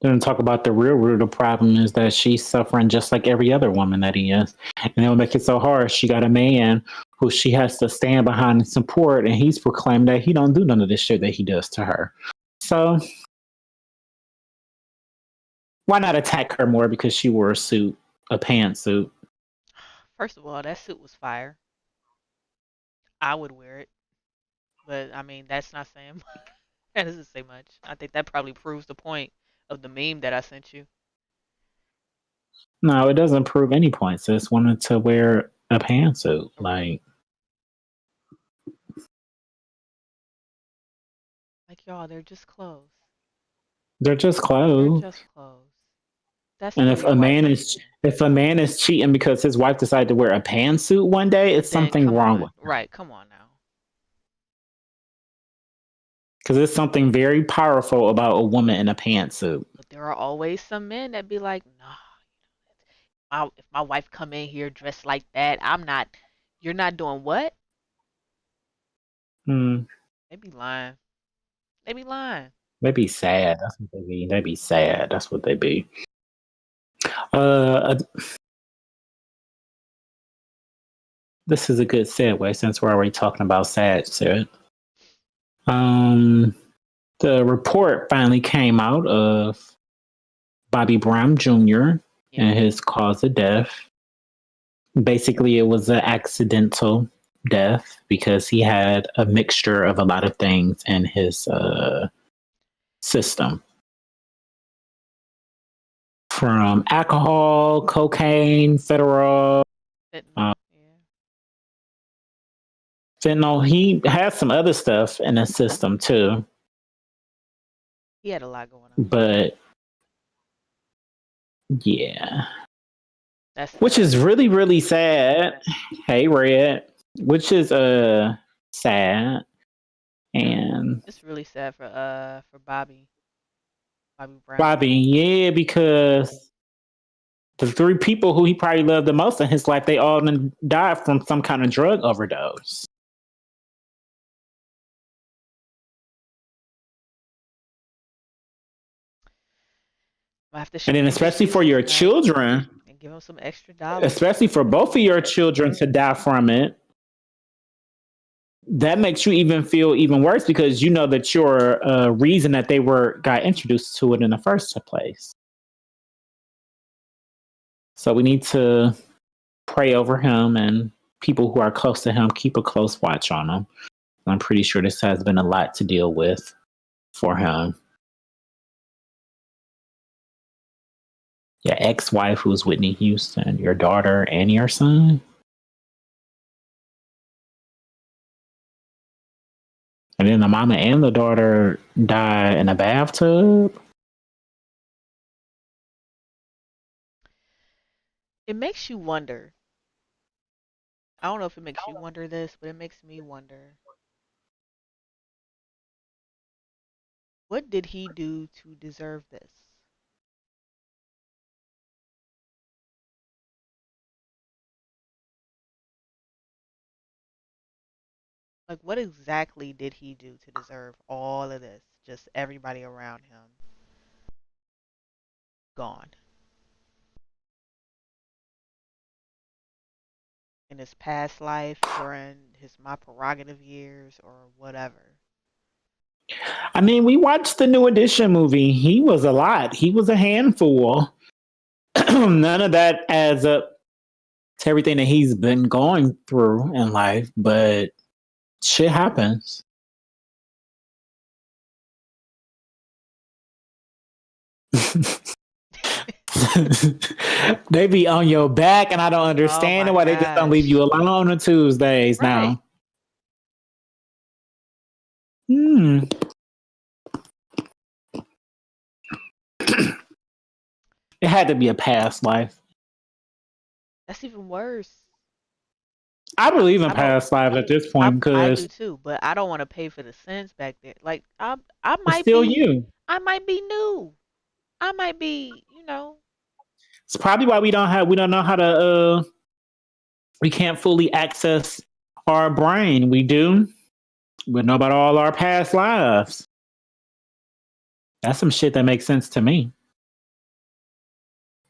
Then talk about the real root of the problem is that she's suffering just like every other woman that he is. And it'll make it so hard. She got a man who she has to stand behind and support, and he's proclaimed that he don't do none of this shit that he does to her. So why not attack her more because she wore a pantsuit? First of all, that suit was fire. I would wear it. But I mean, that's not saying that doesn't say much. I think that probably proves the point of the meme that I sent you. No, it doesn't prove any point. Sis wanted to wear a pantsuit. Like y'all, they're just clothes. They're just clothes. That's and if a man is cheating because his wife decided to wear a pantsuit one day, it's something wrong with her. Right, come on now. Because there's something very powerful about a woman in a pantsuit. But there are always some men that be like, nah, if my wife come in here dressed like that, you're not doing what? They be lying. They be sad. That's what they be. They be sad. That's what they be. This is a good segue since we're already talking about sad shit. The report finally came out of Bobby Brown Jr. and his cause of death. Basically, it was an accidental death because he had a mixture of a lot of things in his system. From alcohol, cocaine, fentanyl. Fentanyl. He has some other stuff in his system too. He had a lot going on. But yeah. Which is really, really sad. Hey, Red. Which is sad. And it's really sad for Bobby. Bobby Brown. Bobby, yeah, because the 3 people who he probably loved the most in his life, they all died from some kind of drug overdose. And then especially for your children, and give them some extra dollars. Especially for both of your children to die from it, that makes you even feel even worse because you know that you're a reason that they got introduced to it in the first place. So we need to pray over him, and people who are close to him keep a close watch on him. I'm pretty sure this has been a lot to deal with for him. your ex-wife, who's Whitney Houston, your daughter, and your son. And then the mama and the daughter die in a bathtub. It makes you wonder. I don't know if it makes you wonder this, but it makes me wonder. What did he do to deserve this? Like, what exactly did he do to deserve all of this? Just everybody around him gone. In his past life, during his My Prerogative years, or whatever. I mean, we watched the New Edition movie. He was a lot. He was a handful. None of that adds up to everything that he's been going through in life, but shit happens. They be on your back, and I don't understand why they just don't leave you alone on Tuesdays now. It had to be a past life. That's even worse. I believe in past lives at this point because I do too, but I don't want to pay for the sins back there. Like I might still be you. I might be new. I might be, It's probably why we don't know how to we can't fully access our brain. We do. We know about all our past lives. That's some shit that makes sense to me.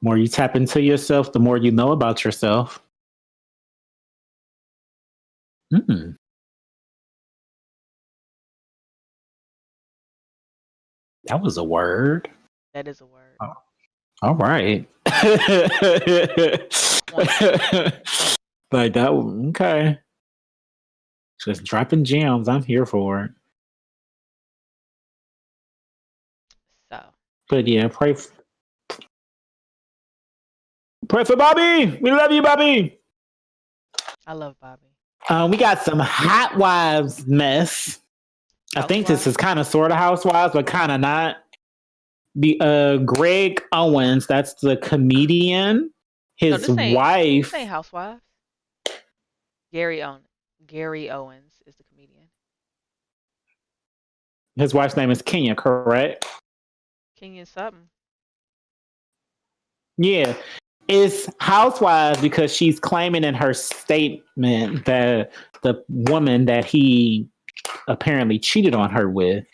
The more you tap into yourself, the more you know about yourself. That was a word. That is a word. Oh. All right. Like that. Okay. Just dropping gems. I'm here for it. So. But yeah, pray for Bobby. We love you, Bobby. I love Bobby. We got some Hot Wives mess. I think this is kind of sort of Housewives, but kind of not. The Greg Owens, that's the comedian. His wife. This ain't Housewives. Gary Owens is the comedian. His wife's name is Kenya, correct? Kenya something. Yeah. It's Housewives because she's claiming in her statement that the woman that he apparently cheated on her with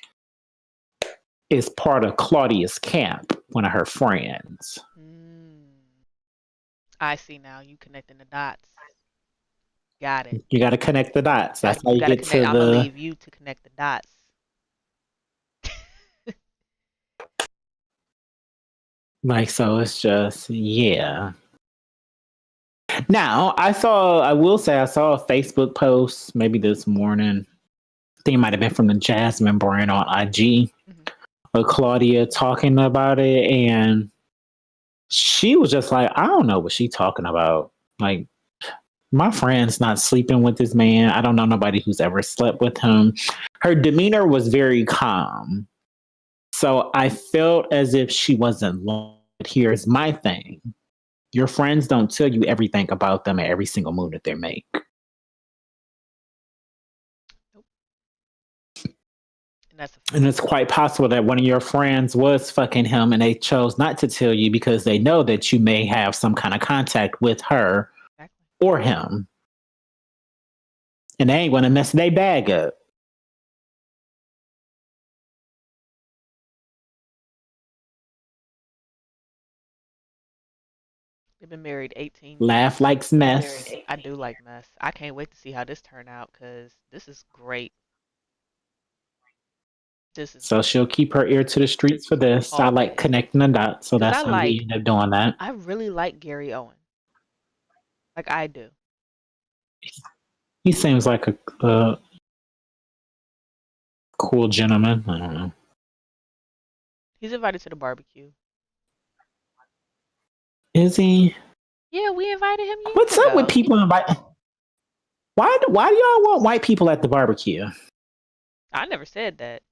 is part of Claudia's camp, one of her friends. I see now. You connecting the dots. Got it. You got to connect the dots. That's how you get to I'm going to leave you to connect the dots. Like, so it's just, yeah. Now, I will say I saw a Facebook post maybe this morning. I think it might have been from the Jasmine brand on IG of Claudia talking about it. And she was just like, I don't know what she's talking about. Like, my friend's not sleeping with this man. I don't know nobody who's ever slept with him. Her demeanor was very calm. So I felt as if she wasn't long. But here's my thing. Your friends don't tell you everything about them at every single move that they make. Nope. And it's quite possible that one of your friends was fucking him and they chose not to tell you because they know that you may have some kind of contact with her or him. And they ain't going to mess their bag up. They've been married 18 years. Laugh likes mess. I do like mess. I can't wait to see how this turn out because this is great. So she'll keep her ear to the streets for this. I like connecting the dots, so that's how we end up doing that. I really like Gary Owen. Like I do. He seems like a cool gentleman. I don't know. He's invited to the barbecue. Is he? Yeah, we invited him years What's ago. up with people invite? Why do y'all want white people at the barbecue? I never said that.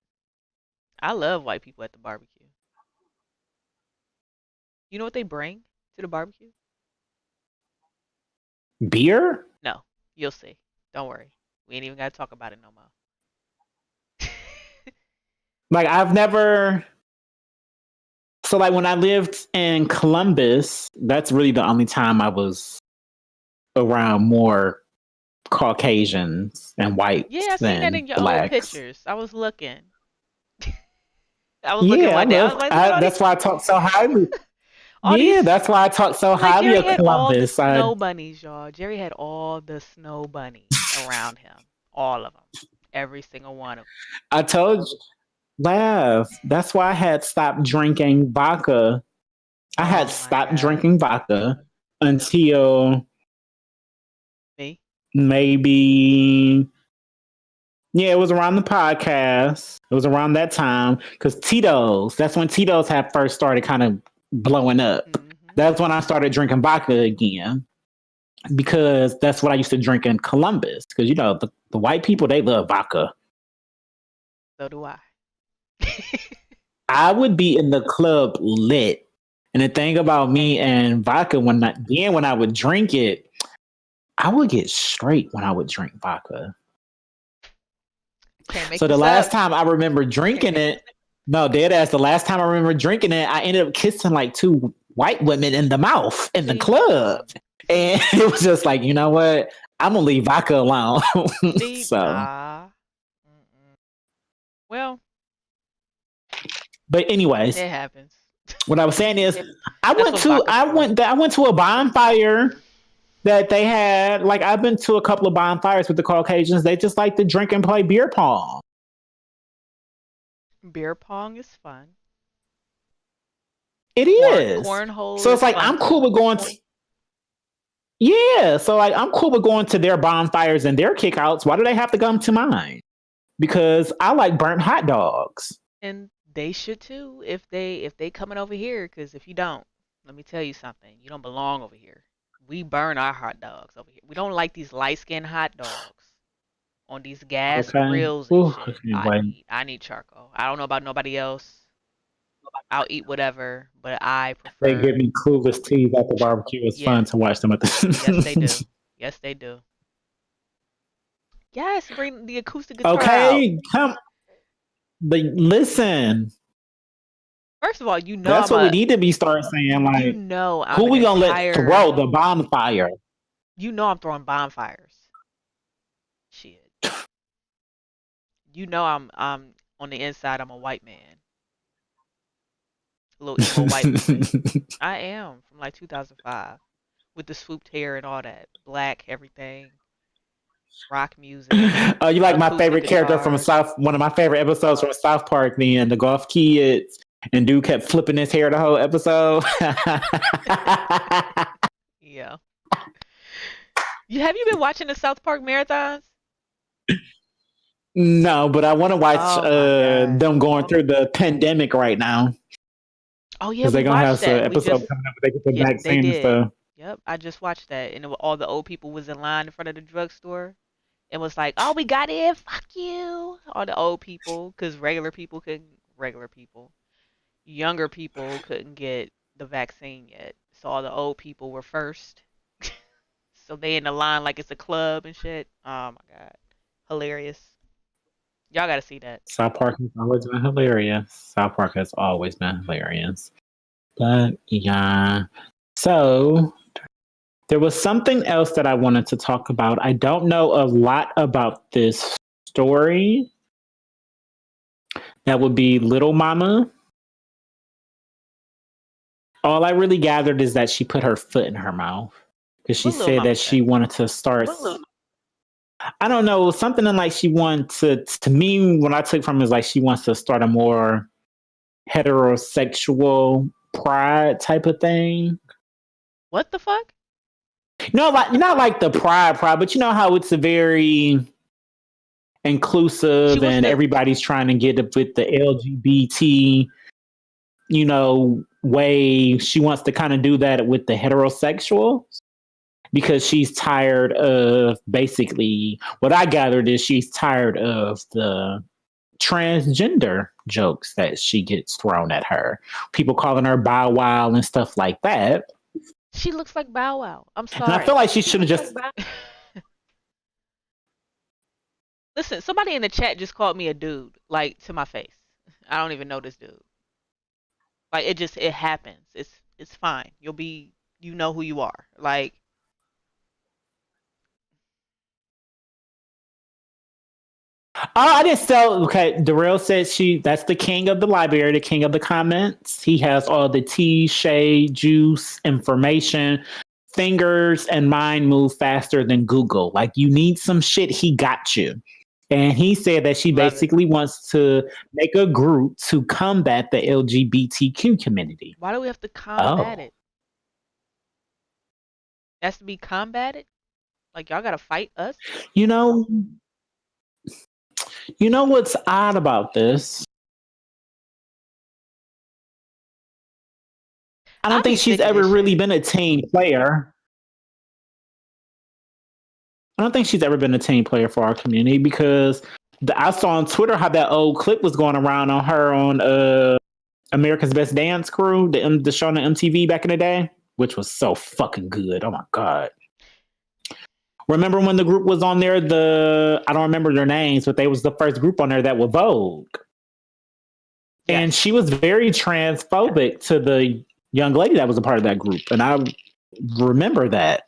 I love white people at the barbecue. You know what they bring to the barbecue? Beer? No, you'll see. Don't worry. We ain't even got to talk about it no more. Like I've never. So like when I lived in Columbus, that's really the only time I was around more Caucasians and whites Yeah, I seen that than in your old blacks. pictures. I was looking. I was looking Yeah, one day. I was like, look at all these. that's why I talk so highly. All Yeah, these. that's why I talk so Like highly Jerry of had all the Columbus. snow bunnies, y'all. Jerry had all the snow bunnies around him. All of them. Every single one of them. I told you, laugh. That's why I had stopped drinking vodka. I had Oh my stopped God. drinking vodka until Me? maybe, yeah, it was around the podcast. It was around that time because Tito's, that's when Tito's had first started kind of blowing up. Mm-hmm. That's when I started drinking vodka again because that's what I used to drink in Columbus. Because, you know, the white people, they love vodka. So do I. I would be in the club lit. And the thing about me and vodka, when I would drink it, I would get straight when I would drink vodka. So the last time I remember drinking it, no, dead ass, the last time I remember drinking it, I ended up kissing like two white women in the mouth in the club. And it was just like, you know what? I'm going to leave vodka alone. So. Well. But anyways. It happens. What I was saying is, I went to a bonfire that they had. Like I've been to a couple of bonfires with the Caucasians. They just like to drink and play beer pong. Beer pong is fun. It is. Cornhole. So it's like I'm cool with going to. Yeah, so like I'm cool with going to their bonfires and their kickouts. Why do they have to come to mine? Because I like burnt hot dogs. And they should too if they coming over here. Because if you don't, let me tell you something. You don't belong over here. We burn our hot dogs over here. We don't like these light-skinned hot dogs on these gas grills and shit. I need charcoal. I don't know about nobody else. I'll eat whatever, but I prefer. They give me clueless teas at the barbecue. It's fun to watch them at the. Yes, they do. Yes, they do. Yes, bring the acoustic guitar okay, out. come. But listen. First of all, you know that's what we need to be starting saying. Like, you know, who we gonna let throw the bonfire? You know, I'm throwing bonfires. Shit. You know, I'm on the inside. I'm a white man. A little emo white boy. I am from like 2005 with the swooped hair and all that, black everything, rock music. Oh, you like my favorite character from one of my favorite episodes from South Park, the Golf Kids, and dude kept flipping his hair the whole episode. Yeah. Have you been watching the South Park marathons? No, but I want to watch them going through the pandemic right now. Oh yeah, because they're gonna have an episode coming up where they get the vaccine and stuff. Yep, I just watched that, and all the old people was in line in front of the drugstore. It was like, "Oh, we got it! Fuck you!" All the old people, because younger people couldn't get the vaccine yet, so all the old people were first. So they in the line like it's a club and shit. Oh my god, hilarious! Y'all gotta see that. South Park has always been hilarious. South Park has always been hilarious. But yeah. So there was something else that I wanted to talk about. I don't know a lot about this story. That would be Little Mama. All I really gathered is that she put her foot in her mouth. Because she said that she wanted to start... I don't know, something like she wanted to me, what I took from it is like she wants to start a more heterosexual pride type of thing. What the fuck? No, like not like the pride, but you know how it's a very inclusive and everybody's trying to get up with the LGBT, way she wants to kind of do that with the heterosexuals because she's tired of basically what I gathered is she's tired of the transgender jokes that she gets thrown at her. People calling her Bow Wow and stuff like that. She looks like Bow Wow. I'm sorry. And I feel like she should have just. Listen, somebody in the chat just called me a dude, like to my face. I don't even know this dude. Like it happens. It's fine. You know who you are. Like I didn't sell. Okay, Darrell said that's the king of the library, the king of the comments. He has all the tea, shade, juice, information. Fingers and mind move faster than Google. Like you need some shit, he got you. And he said that she basically wants to make a group to combat the LGBTQ community. Why do we have to combat it? It has to be combated? Like y'all gotta fight us? You know what's odd about this? I don't think she's ever really been a team player. I don't think she's ever been a team player for our community because I saw on Twitter how that old clip was going around on her on America's Best Dance Crew, the show on MTV back in the day, which was so fucking good. Oh my God. Remember when the group was on there? I don't remember their names, but they was the first group on there that was Vogue. Yeah. And she was very transphobic to the young lady that was a part of that group. And I remember that.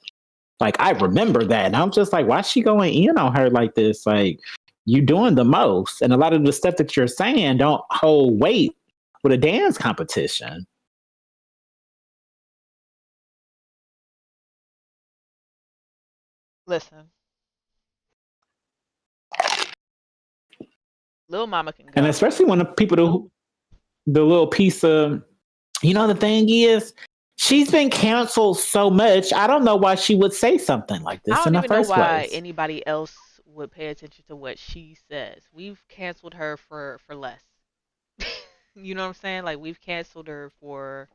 Like, I remember that. And I'm just like, why is she going in on her like this? Like, you doing the most. And a lot of the stuff that you're saying don't hold weight with a dance competition. Listen. Lil Mama can go. And especially when the people, the little piece of, the thing is, she's been canceled so much. I don't know why she would say something like this in the first place. I don't even know why anybody else would pay attention to what she says. We've canceled her for less. You know what I'm saying? Like, we've canceled her for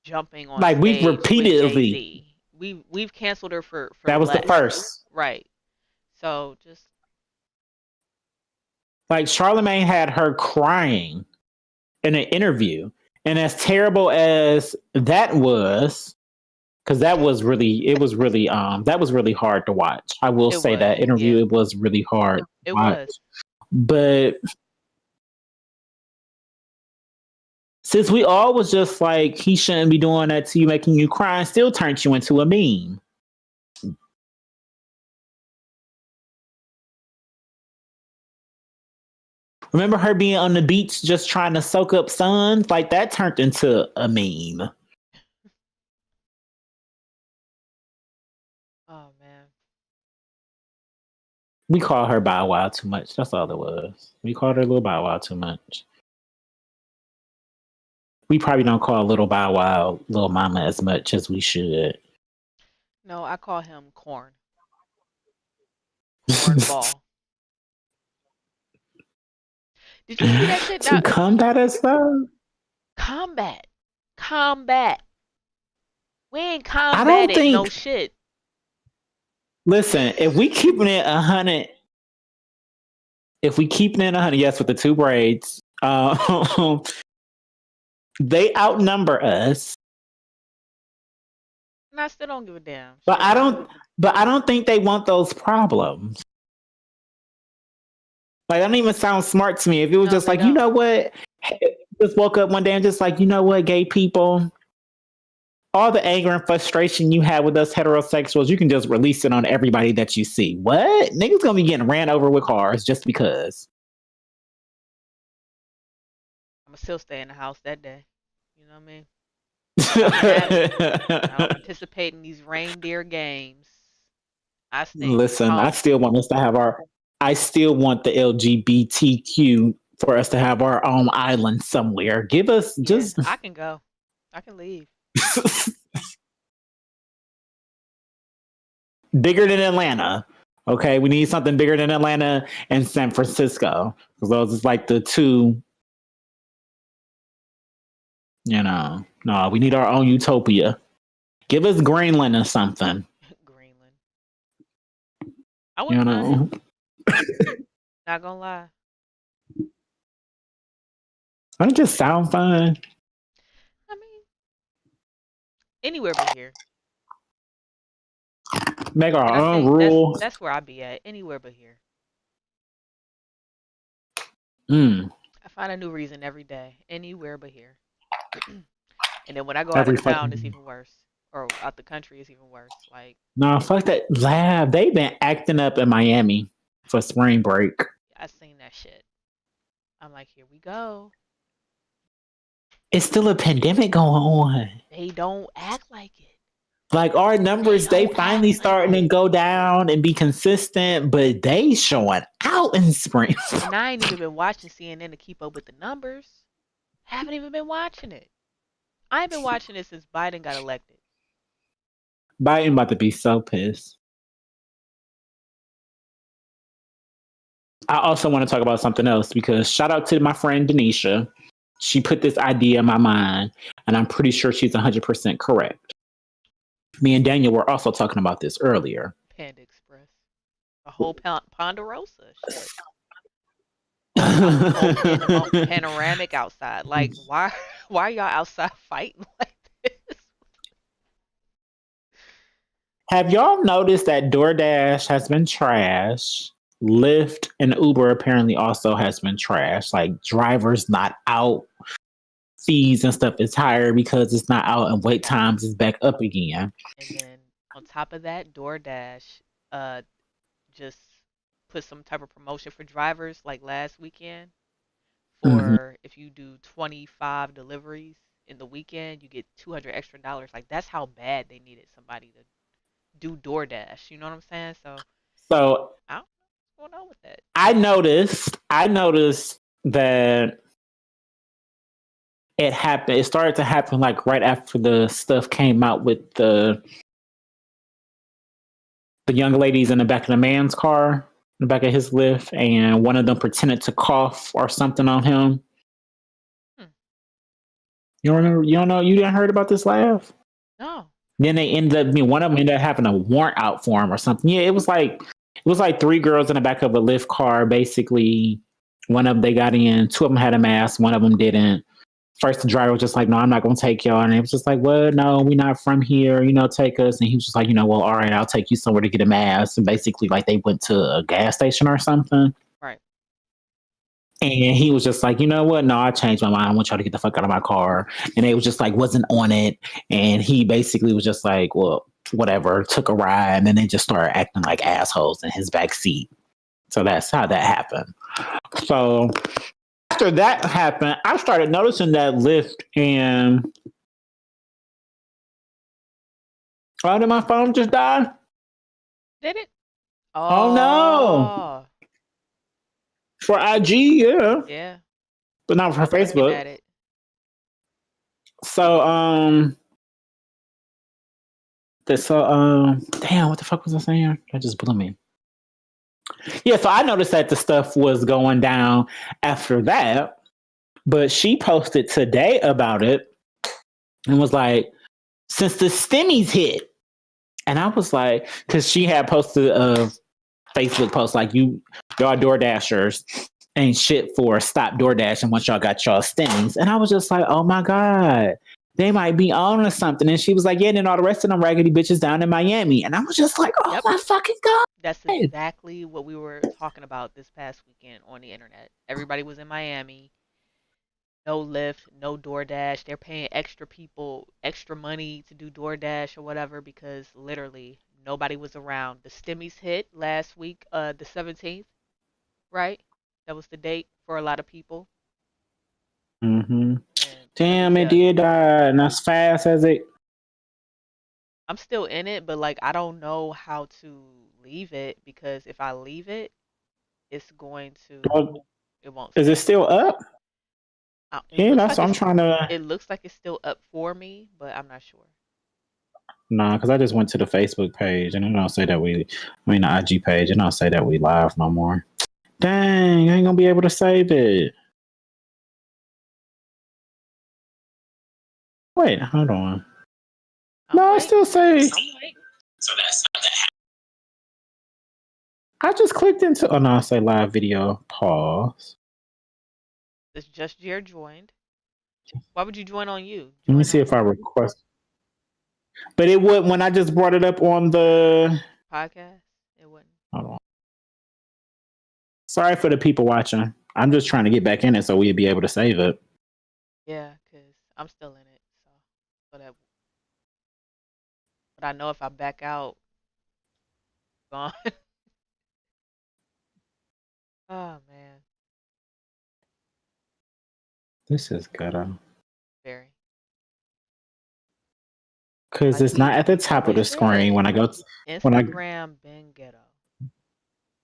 jumping on stage we've repeatedly. We've canceled her for that was less. The first. Right. So just like Charlamagne had her crying in an interview. And as terrible as that was, because that was really hard to watch. I will say that interview, it was really hard. It was. But since we all was just like, he shouldn't be doing that to you, making you cry, and still turned you into a meme. Remember her being on the beach just trying to soak up sun? Like, that turned into a meme. Oh, man. We call her Bow Wow too much. That's all it was. We called her Little Bow Wow too much. We probably don't call Little Bow Wow Little Mama as much as we should. No, I call him Corn. Cornball. Did you see that shit? To combat us, though? Combat. We ain't combating no shit. Listen, if we keeping it 100, yes, with the two braids, they outnumber us. And I still don't give a damn. But I don't think they want those problems. Like, that don't even sound smart to me. If it was just like, you know what? Just woke up one day and just like, you know what, gay people? All the anger and frustration you have with us heterosexuals, you can just release it on everybody that you see. What? Niggas gonna be getting ran over with cars just because. I'm gonna still stay in the house that day. You know what I mean? I don't participate in these reindeer games. Listen, I still want the LGBTQ for us to have our own island somewhere. Give us just. I can go. I can leave. Bigger than Atlanta. Okay, we need something bigger than Atlanta and San Francisco, because those is like the two No, we need our own utopia. Give us Greenland or something. Greenland. I wouldn't mind. Not gonna lie. Doesn't it just sound fun? I mean, anywhere but here. Make our own rules. That's where I'd be at. Anywhere but here. I find a new reason every day. Anywhere but here. And then when I go out of town, it's even worse. Or out the country, it's even worse. Like, no, fuck that lab. They've been acting up in Miami for spring break. I seen that shit. I'm like, here we go. It's still a pandemic going on. They don't act like it. Like our numbers, they finally starting to go down and be consistent, but they showing out in spring. And I ain't even been watching CNN to keep up with the numbers. Haven't even been watching it. I ain't been watching it since Biden got elected. Biden about to be so pissed. I also want to talk about something else because shout out to my friend Denisha. She put this idea in my mind, and I'm pretty sure she's 100% correct. Me and Daniel were also talking about this earlier. Panda Express. A whole Ponderosa. Shit. Panoramic outside. Like, why are y'all outside fighting like this? Have y'all noticed that DoorDash has been trash? Lyft and Uber apparently also has been trash. Like drivers not out, fees and stuff is higher because it's not out, and wait times is back up again. And then on top of that, DoorDash just put some type of promotion for drivers like last weekend. For if you do 25 deliveries in the weekend, you get $200 extra. Like that's how bad they needed somebody to do DoorDash. You know what I'm saying? So I don't know what's going on with that. I noticed that it happened. It started to happen like right after the stuff came out with the young ladies in the back of the man's car, in the back of his Lyft, and one of them pretended to cough or something on him. You don't remember? You don't know? You didn't heard about this, Laugh? No. Then they ended up, one of them ended up having a warrant out for him or something. Yeah, it was like three girls in the back of a Lyft car. Basically, one of them they got in, two of them had a mask, one of them didn't. First, the driver was just like, "No, I'm not going to take y'all." And it was just like, "Well, no, we're not from here. Take us." And he was just like, "Well, all right, I'll take you somewhere to get a mask." And basically, like they went to a gas station or something. Right. And he was just like, "You know what? No, I changed my mind. I want y'all to get the fuck out of my car." And they was just like, wasn't on it. And he basically was just like, "Well, whatever." Took a ride, and then they just started acting like assholes in his back seat. So that's how that happened. So after that happened, I started noticing that Lyft and did my phone just die? Did it? Oh no! For IG, yeah. Yeah. But not for Facebook. At it. So damn, what the fuck was I saying? That just blew me. Yeah, so I noticed that the stuff was going down after that, but she posted today about it and was like, since the stimmies hit, and I was like, because she had posted a Facebook post like, y'all DoorDashers ain't shit for stop DoorDashing once y'all got y'all stimmies, and I was just like, oh my god, they might be on or something. And she was like, yeah, and then all the rest of them raggedy bitches down in Miami. And I was just like, oh my fucking god. That's exactly what we were talking about this past weekend on the internet. Everybody was in Miami. No Lyft, no DoorDash. They're paying extra people extra money to do DoorDash or whatever because literally nobody was around. The stimmies hit last week, the 17th, right? That was the date for a lot of people. Damn, it did die, and as fast as it. I'm still in it, but like I don't know how to leave it because if I leave it, it's going to. It won't. Is it still up? Yeah, that's what I'm trying to. It looks like it's still up for me, but I'm not sure. Nah, because I just went to the Facebook page and it don't say that the IG page, it don't say that we live no more. Dang, I ain't gonna be able to save it. Wait, hold on. I'm No, I waiting. still say. I just clicked into. Oh no, I say live video. Pause. It's just Jared joined. Why would you join on you? Let me Join see on if I request. But it would when I just brought it up on the podcast. It wouldn't. hold on. Sorry for the people watching. I'm just trying to get back in it so we'd be able to save it. Yeah, cause I'm still in it. So, but I know if I back out, gone. Oh man, This is ghetto. very. Because Like it's not at the top of we the screen said, when I go Instagram been ghetto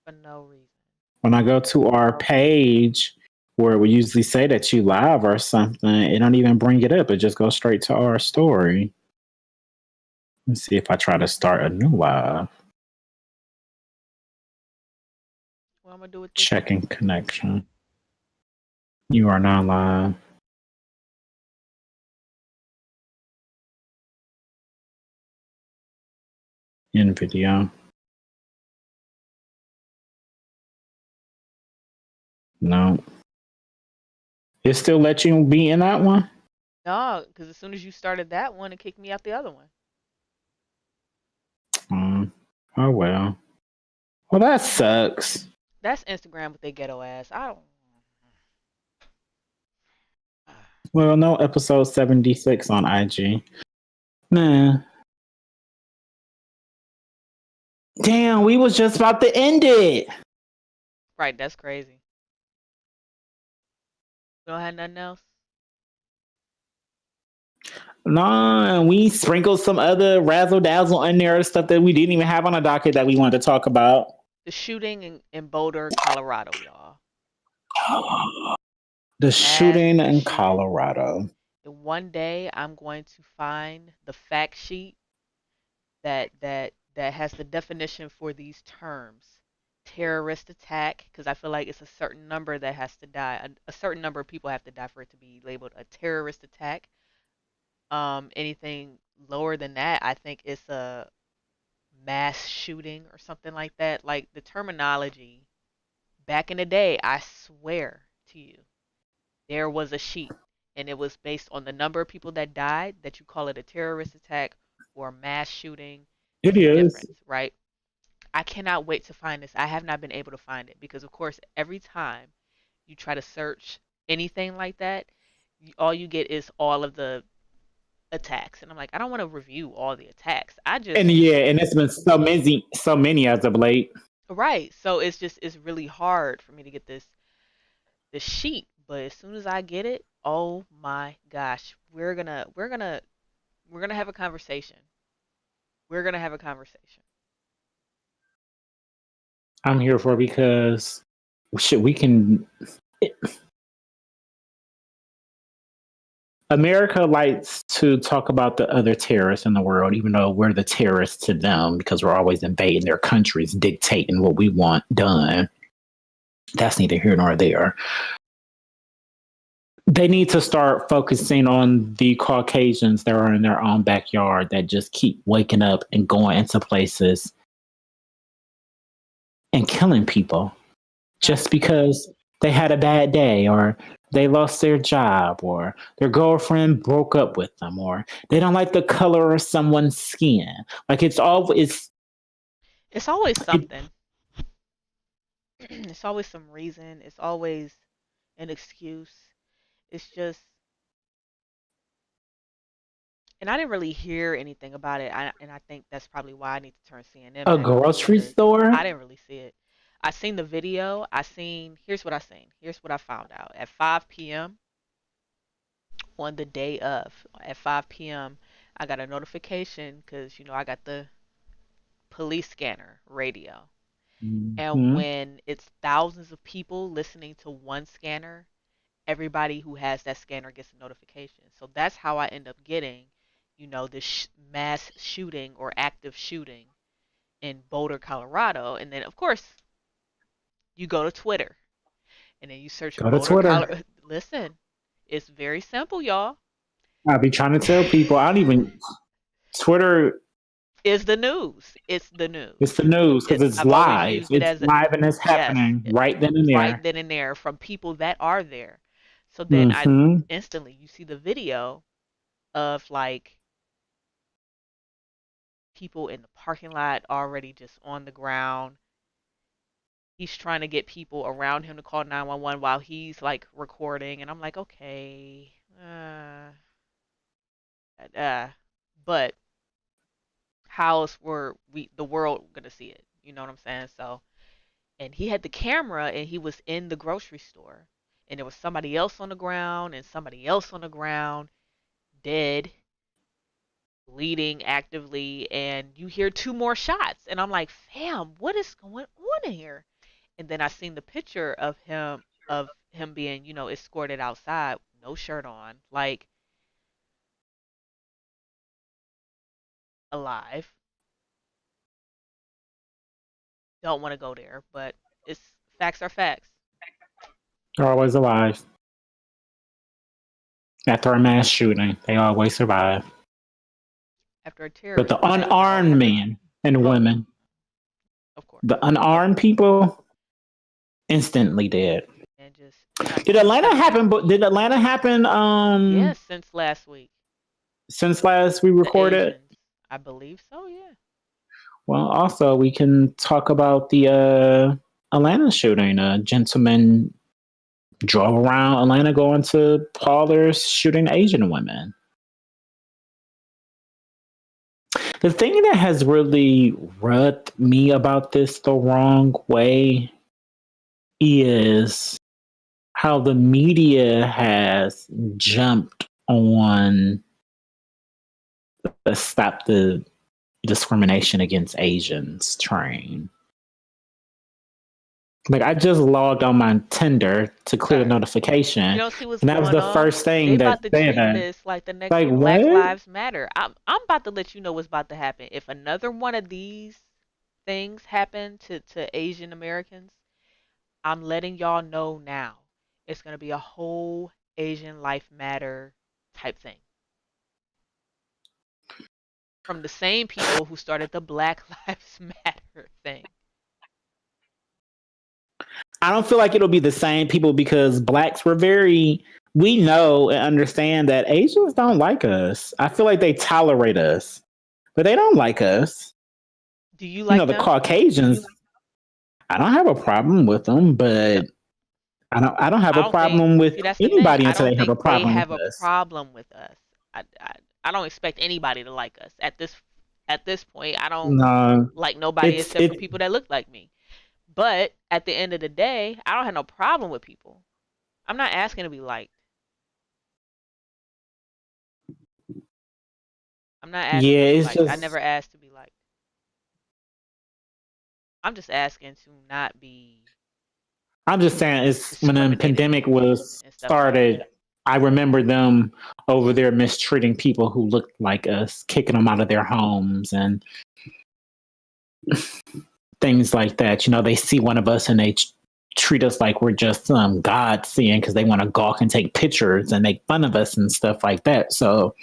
for no reason. when I go to our page where we usually say that you live or something, it don't even bring it up. It just goes straight to our story. Let's see if I try to start a new live. What I'm gonna do with this? Checking connection. You are now live. In video. No. It still let you be in that one? No, because as soon as you started that one, it kicked me out the other one. Oh well. Well, that sucks. That's Instagram with their ghetto ass. I don't. Well, no episode 76 on IG. Nah. Damn, we was just about to end it. Right, that's crazy. You don't have nothing else? Nah, we sprinkled some other razzle dazzle in there, stuff that we didn't even have on a docket that we wanted to talk about. The shooting in Boulder, Colorado, y'all. The shooting in Colorado. And one day I'm going to find the fact sheet that has the definition for these terms. Terrorist attack, because I feel like it's a certain number that has to die. A certain number of people have to die for it to be labeled a terrorist attack. Anything lower than that, I think it's a mass shooting or something like that. Like the terminology back in the day, I swear to you, there was a sheet and it was based on the number of people that died that you call it a terrorist attack or a mass shooting. It It's a is. difference, right? I cannot wait to find this. I have not been able to find it because, of course, every time you try to search anything like that, all you get is all of the attacks. And I'm like, I don't want to review all the attacks. And it's been so many as of late. Right. So it's really hard for me to get this sheet. But as soon as I get it, oh my gosh, we're gonna have a conversation. We're gonna have a conversation. I'm here for because we can. America likes to talk about the other terrorists in the world, even though we're the terrorists to them because we're always invading their countries, dictating what we want done. That's neither here nor there. They need to start focusing on the Caucasians that are in their own backyard that just keep waking up and going into places and killing people just because they had a bad day or they lost their job or their girlfriend broke up with them or they don't like the color of someone's skin. Like it's always something. It's always some reason. It's always an excuse. It's just, and I didn't really hear anything about it. And I think that's probably why I need to turn CNN a back on grocery because store. I didn't really see it. I seen the video. Here's what I seen. Here's what I found out. At 5 p.m. on the day of, at 5 p.m., I got a notification because, I got the police scanner radio. And when it's thousands of people listening to one scanner, everybody who has that scanner gets a notification. So that's how I end up getting, this mass shooting or active shooting in Boulder, Colorado. And then, of course, you go to Twitter and then you search Go to Boulder, Twitter. Colorado. Listen, it's very simple, y'all. I be trying to tell people. I don't even Twitter. Is the news. It's the news. It's the news because it's I've always live. used it It's as a live and it's yes, happening right then and right there. then and there from people that are there. So then I Mm-hmm. instantly you see the video of like people in the parking lot already just on the ground. He's trying to get people around him to call 911 while he's like recording, and I'm like, okay, uh, but how's were we the world gonna see it? You know what I'm saying? So, and he had the camera, and he was in the grocery store, and there was somebody else on the ground, and somebody else on the ground, dead, bleeding actively, and you hear two more shots, and I'm like, fam, what is going on in here? And then I seen the picture of him being, escorted outside, no shirt on, like alive. Don't want to go there, but it's facts are facts. They're always alive. After a mass shooting, they always survive. After a But terrorist the attack, they unarmed always men and oh, women, of course, the unarmed people, instantly dead. and just Did Atlanta happen? But did Atlanta happen? yes, since last week, Since last we the recorded. Asians, I believe so. Yeah. Well, also we can talk about the Atlanta shooting. A gentleman drove around Atlanta going to parlors shooting Asian women. The thing that has really rubbed me about this the wrong way is how the media has jumped on the stop the discrimination against Asians train. Like I just logged on my Tinder to clear the notification, You don't see what's and that was going the on? first They thing that about to said treat that. this like the next Like Black what? Lives Matter. I'm about to let you know what's about to happen. If another one of these things happen to Asian Americans, I'm letting y'all know now. It's gonna be a whole Asian Life Matter type thing. From the same people who started the Black Lives Matter thing. I don't feel like it'll be the same people because blacks were very. We know and understand that Asians don't like us. I feel like they tolerate us, but they don't like us. Do you You know, like the them? Caucasians. I don't have a problem with them, No, but I don't have I a don't think. problem with See, that's the thing. anybody I until don't they have a think they problem with have a us. problem with us. I don't expect anybody to like us at this point. I don't No, like nobody it's except for it. people that look like me. But at the end of the day, I don't have no problem with people. I'm not asking to be liked. I'm not asking Yeah, to be it's liked. I just. never asked to be liked. I'm just asking to not be I'm just saying, it's when the discriminated pandemic against was and stuff like started. that. I remember them over there mistreating people who looked like us, kicking them out of their homes and things like that. You know, they see one of us and they treat us like we're just some god seeing because they want to gawk and take pictures and make fun of us and stuff like that. So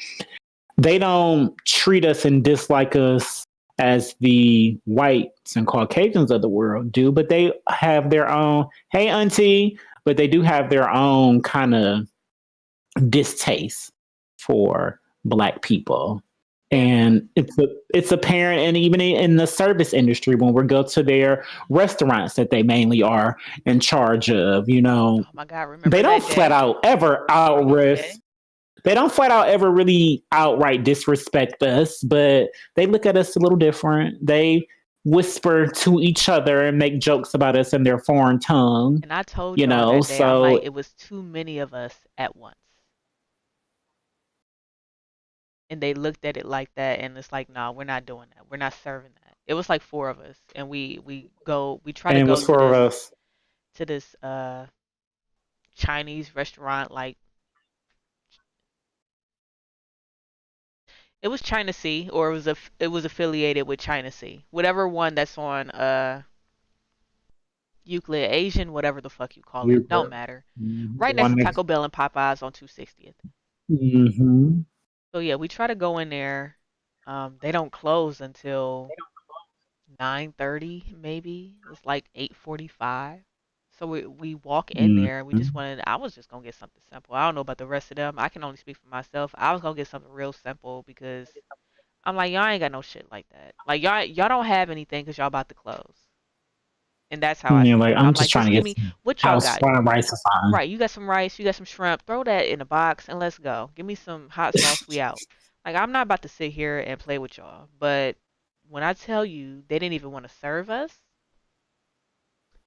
they don't treat us and dislike us as the whites and Caucasians of the world do, but they have their own, hey, auntie, but they do have their own kind of distaste for black people. Yeah. And it's apparent, and even in the service industry, when we go to their restaurants that they mainly are in charge of, you know, Oh my God, they remember don't that flat day? out ever outright. They don't flat out ever really outright disrespect us, but they look at us a little different. They whisper to each other and make jokes about us in their foreign tongue, And I told you y'all know. that day, I'm like, So it was too many of us at once. And they looked at it like that, and it's like, no, we're not doing that. We're not serving that. It was like four of us, and we try to and it go was to for this us. to this Chinese restaurant. Like it was China Sea, or it was affiliated with China Sea, whatever one that's on Euclid Asian, whatever the fuck you call it, don't matter. The Right next one to next. Taco Bell and Popeyes on 260th. Mm-hmm. So yeah, we try to go in there. They don't close until 9:30 maybe. It's like 8:45. So we walk in there. We just Mhm. wanted. I was just gonna get something simple. I don't know about the rest of them. I can only speak for myself. I was gonna get something real simple because I'm like, y'all ain't got no shit like that. Like y'all don't have anything because y'all about to close. And that's how I Yeah, see like it. I'm I'm just like, trying just to give get me some what y'all house got. front rice is fine. Right, you got some rice, you got some shrimp. Throw that in a box and let's go. Give me some hot sauce. We out. Like I'm not about to sit here and play with y'all. But when I tell you they didn't even want to serve us,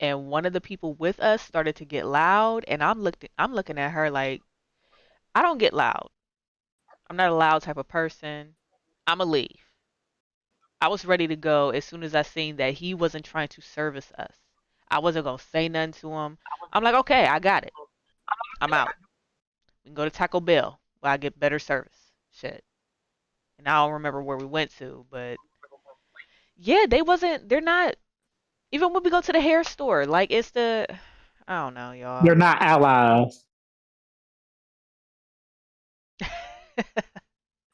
and one of the people with us started to get loud, and I'm looking at her like I don't get loud. I'm not a loud type of person. I'ma leave. I was ready to go as soon as I seen that he wasn't trying to service us. I wasn't gonna say nothing to him. I'm like, okay, I got it. I'm out. We can go to Taco Bell where I get better service. Shit. And I don't remember where we went to, but yeah, they're not, even when we go to the hair store, like it's I don't know, They're y'all. not allies.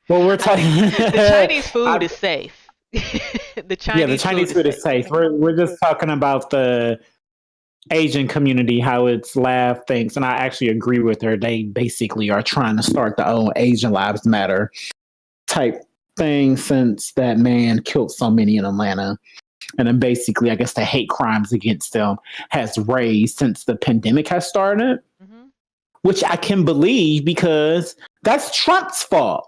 Well, we're I talking. think the Chinese food is safe. The Yeah, the Chinese food Chinese is food is safe. safe. We're just talking about the Asian community, how it's lab things, and I actually agree with her. They basically are trying to start their own Asian Lives Matter type thing since that man killed so many in Atlanta. And then basically, I guess the hate crimes against them has raised since the pandemic has started, Hmm. which I can believe because that's Trump's fault.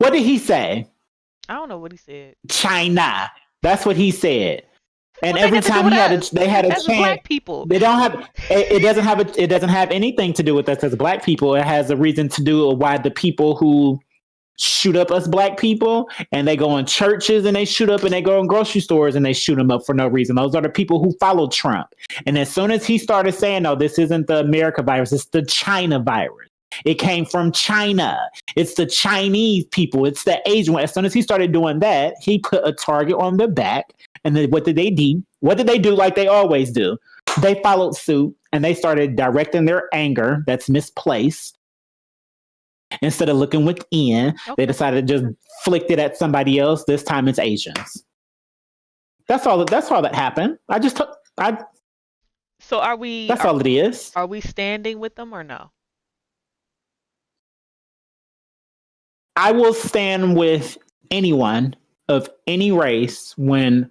What did he say? I don't know what he said. China. That's what he said. And What they every got to do time with they us had a as chance, black people? they don't have it doesn't have anything to do with us as black people. It has a reason to do with why the people who shoot up us black people and they go in churches and they shoot up and they go in grocery stores and they shoot them up for no reason. Those are the people who follow Trump. And as soon as he started saying, no, this isn't the America virus, it's the China virus. It came from China. It's the Chinese people. It's the Asian one. As soon as he started doing that, he put a target on the back. And then what did they do? What did they do like they always do? They followed suit and they started directing their anger that's misplaced. Instead of looking within, they Okay. decided to just flick it at somebody else. This time it's Asians. That's all that happened. I just took I So are we that's all it is. are we standing with them or no? I will stand with anyone of any race when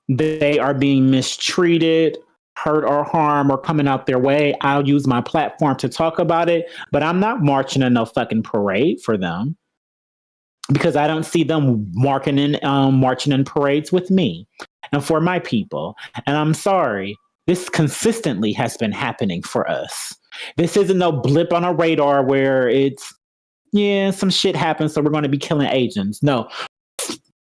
they are being mistreated, hurt or harmed, or coming out their way. I'll use my platform to talk about it, but I'm not marching in no fucking parade for them because I don't see them marching in parades with me and for my people. And I'm sorry, this consistently has been happening for us. This isn't no blip on a radar where it's yeah, some shit happens, so we're going to be killing Asians. No,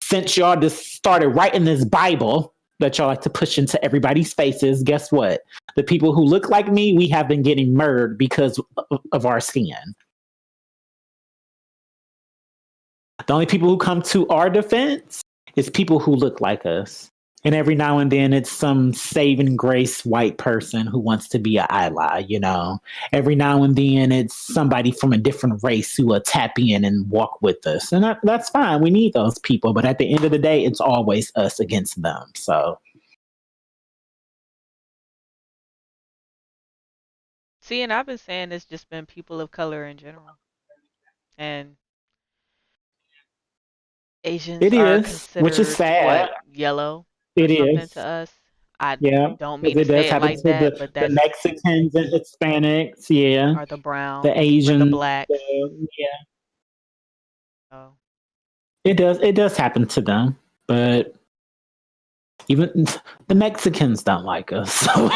since y'all just started writing this Bible that y'all like to push into everybody's faces, guess what? The people who look like me, we have been getting murdered because of our skin. The only people who come to our defense is people who look like us. And every now and then it's some saving grace white person who wants to be an ally, you know. Every now and then it's somebody from a different race who will tap in and walk with us. And that's fine. We need those people. But at the end of the day, it's always us against them. So See, and I've been saying it's just been people of color in general. And Asians it are is, which is considered sad. what, yellow or It something to is. us. I Yeah. don't Because mean to it does say it happen like to that, but the that's Mexicans and Hispanics. Yeah. are the The browns or the Asians. blacks. Yeah. Oh, It does happen to them. But even the Mexicans don't like us. So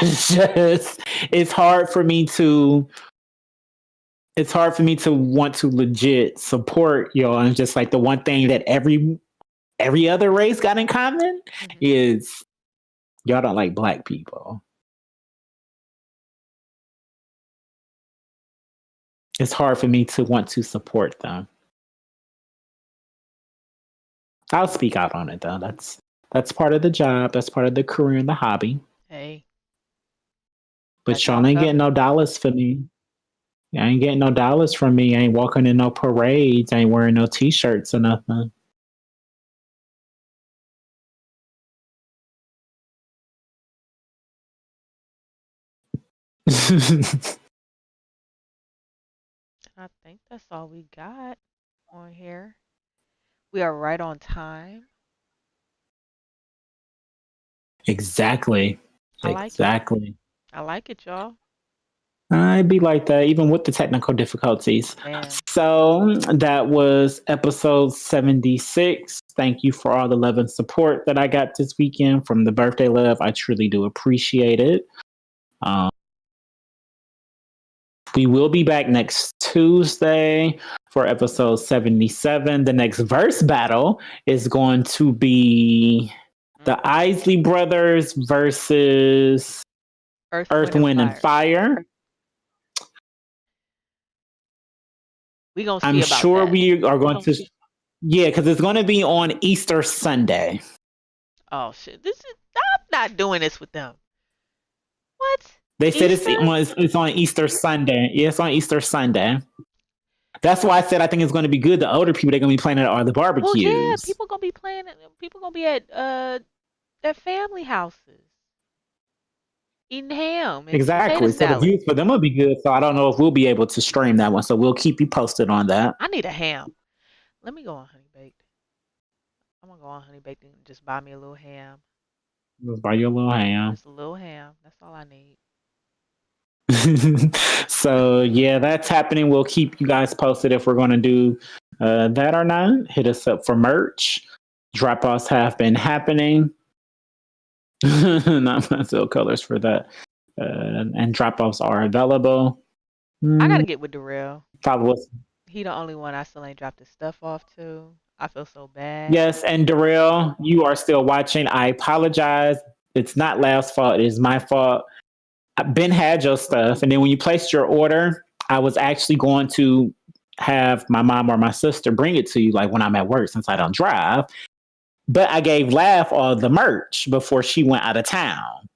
it's hard for me to want to legit support y'all. And just like the one thing that every other race got in common hmm. is y'all don't like black people. It's hard for me to want to support them. I'll speak out on it though. That's part of the job. That's part of the career and the hobby. Hey, But got y'all y'all ain't getting covered. no dollars for me. I ain't getting no dollars from me. I ain't walking in no parades. I ain't wearing no t-shirts or nothing. I think that's all we got on here. We are right on time. Exactly. I like exactly. it. I like it, y'all. I'd be like that, even with the technical difficulties. Man. So that was episode 76. Thank you for all the love and support that I got this weekend from the birthday love. I truly do appreciate it. We will be back next Tuesday for episode 77. The next verse battle is going to be the Isley Brothers versus Earth, Wind, and Fire. We gonna see I'm about sure that. we are going to. Yeah, because it's going to be on Easter Sunday. Oh shit! I'm not doing this with them. What? They said it's on Easter Sunday. Yeah, it's on Easter Sunday. That's why I said I think it's going to be good. The older people, they're going to be playing at all the barbecues. Well, yeah, people going to be playing. People going to be at their family houses eating ham. Exactly. So the views for them will be good. So I don't know if we'll be able to stream that one. So we'll keep you posted on that. I need a ham. Let me go on Honey Baked. I'm going to go on Honey Baked and just buy me a little ham. Just buy you a little ham. Just a little ham. That's all I need. So yeah, that's happening. We'll keep you guys posted if we're going to do that or not. Hit us up for merch. Drop-offs have been happening. Not pastel colors for that. And drop-offs are available. I got to get with Darrell. Follow us. He the only one I still ain't dropped his stuff off to. I feel so bad. Yes, and Darrell, you are still watching. I apologize. It's not Lav's fault. It is my fault. Ben had your stuff, and then when you placed your order, I was actually going to have my mom or my sister bring it to you, like when I'm at work, since I don't drive. But I gave Lav all the merch before she went out of town.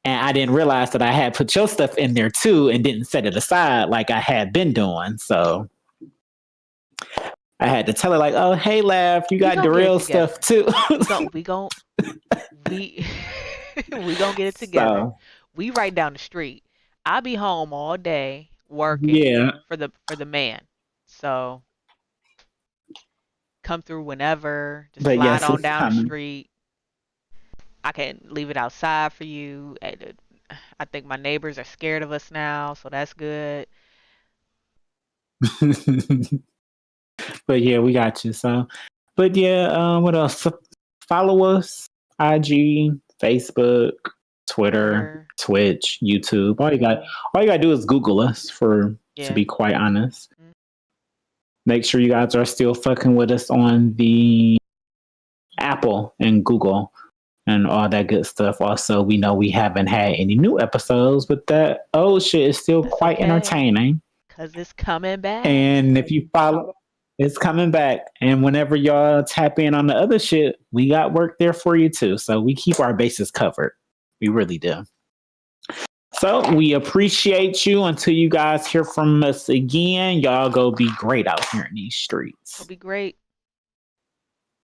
And I didn't realize that I had put your stuff in there too and didn't set it aside like I had been doing. So I had to tell her, like, oh, hey, Lav, you got Darrell stuff too. we gonna get it together. So, we right down the street. I'll be home all day working for the man. So come through whenever. Just slide on down the street. I can leave it outside for you. I think my neighbors are scared of us now, so that's good. But yeah, we got you. So, but yeah, what else? Follow us: IG, Facebook, Twitter, Twitch, YouTube. All you gotta do is Google us to be quite honest. Mm-hmm. Make sure you guys are still fucking with us on the Apple and Google and all that good stuff. Also, we know we haven't had any new episodes, but that old shit is still quite entertaining. Cause it's coming back. And if you follow, it's coming back. And whenever y'all tap in on the other shit, we got work there for you too. So we keep our bases covered. We really do. So we appreciate you. Until you guys hear from us again, y'all go be great out here in these streets. Go be great.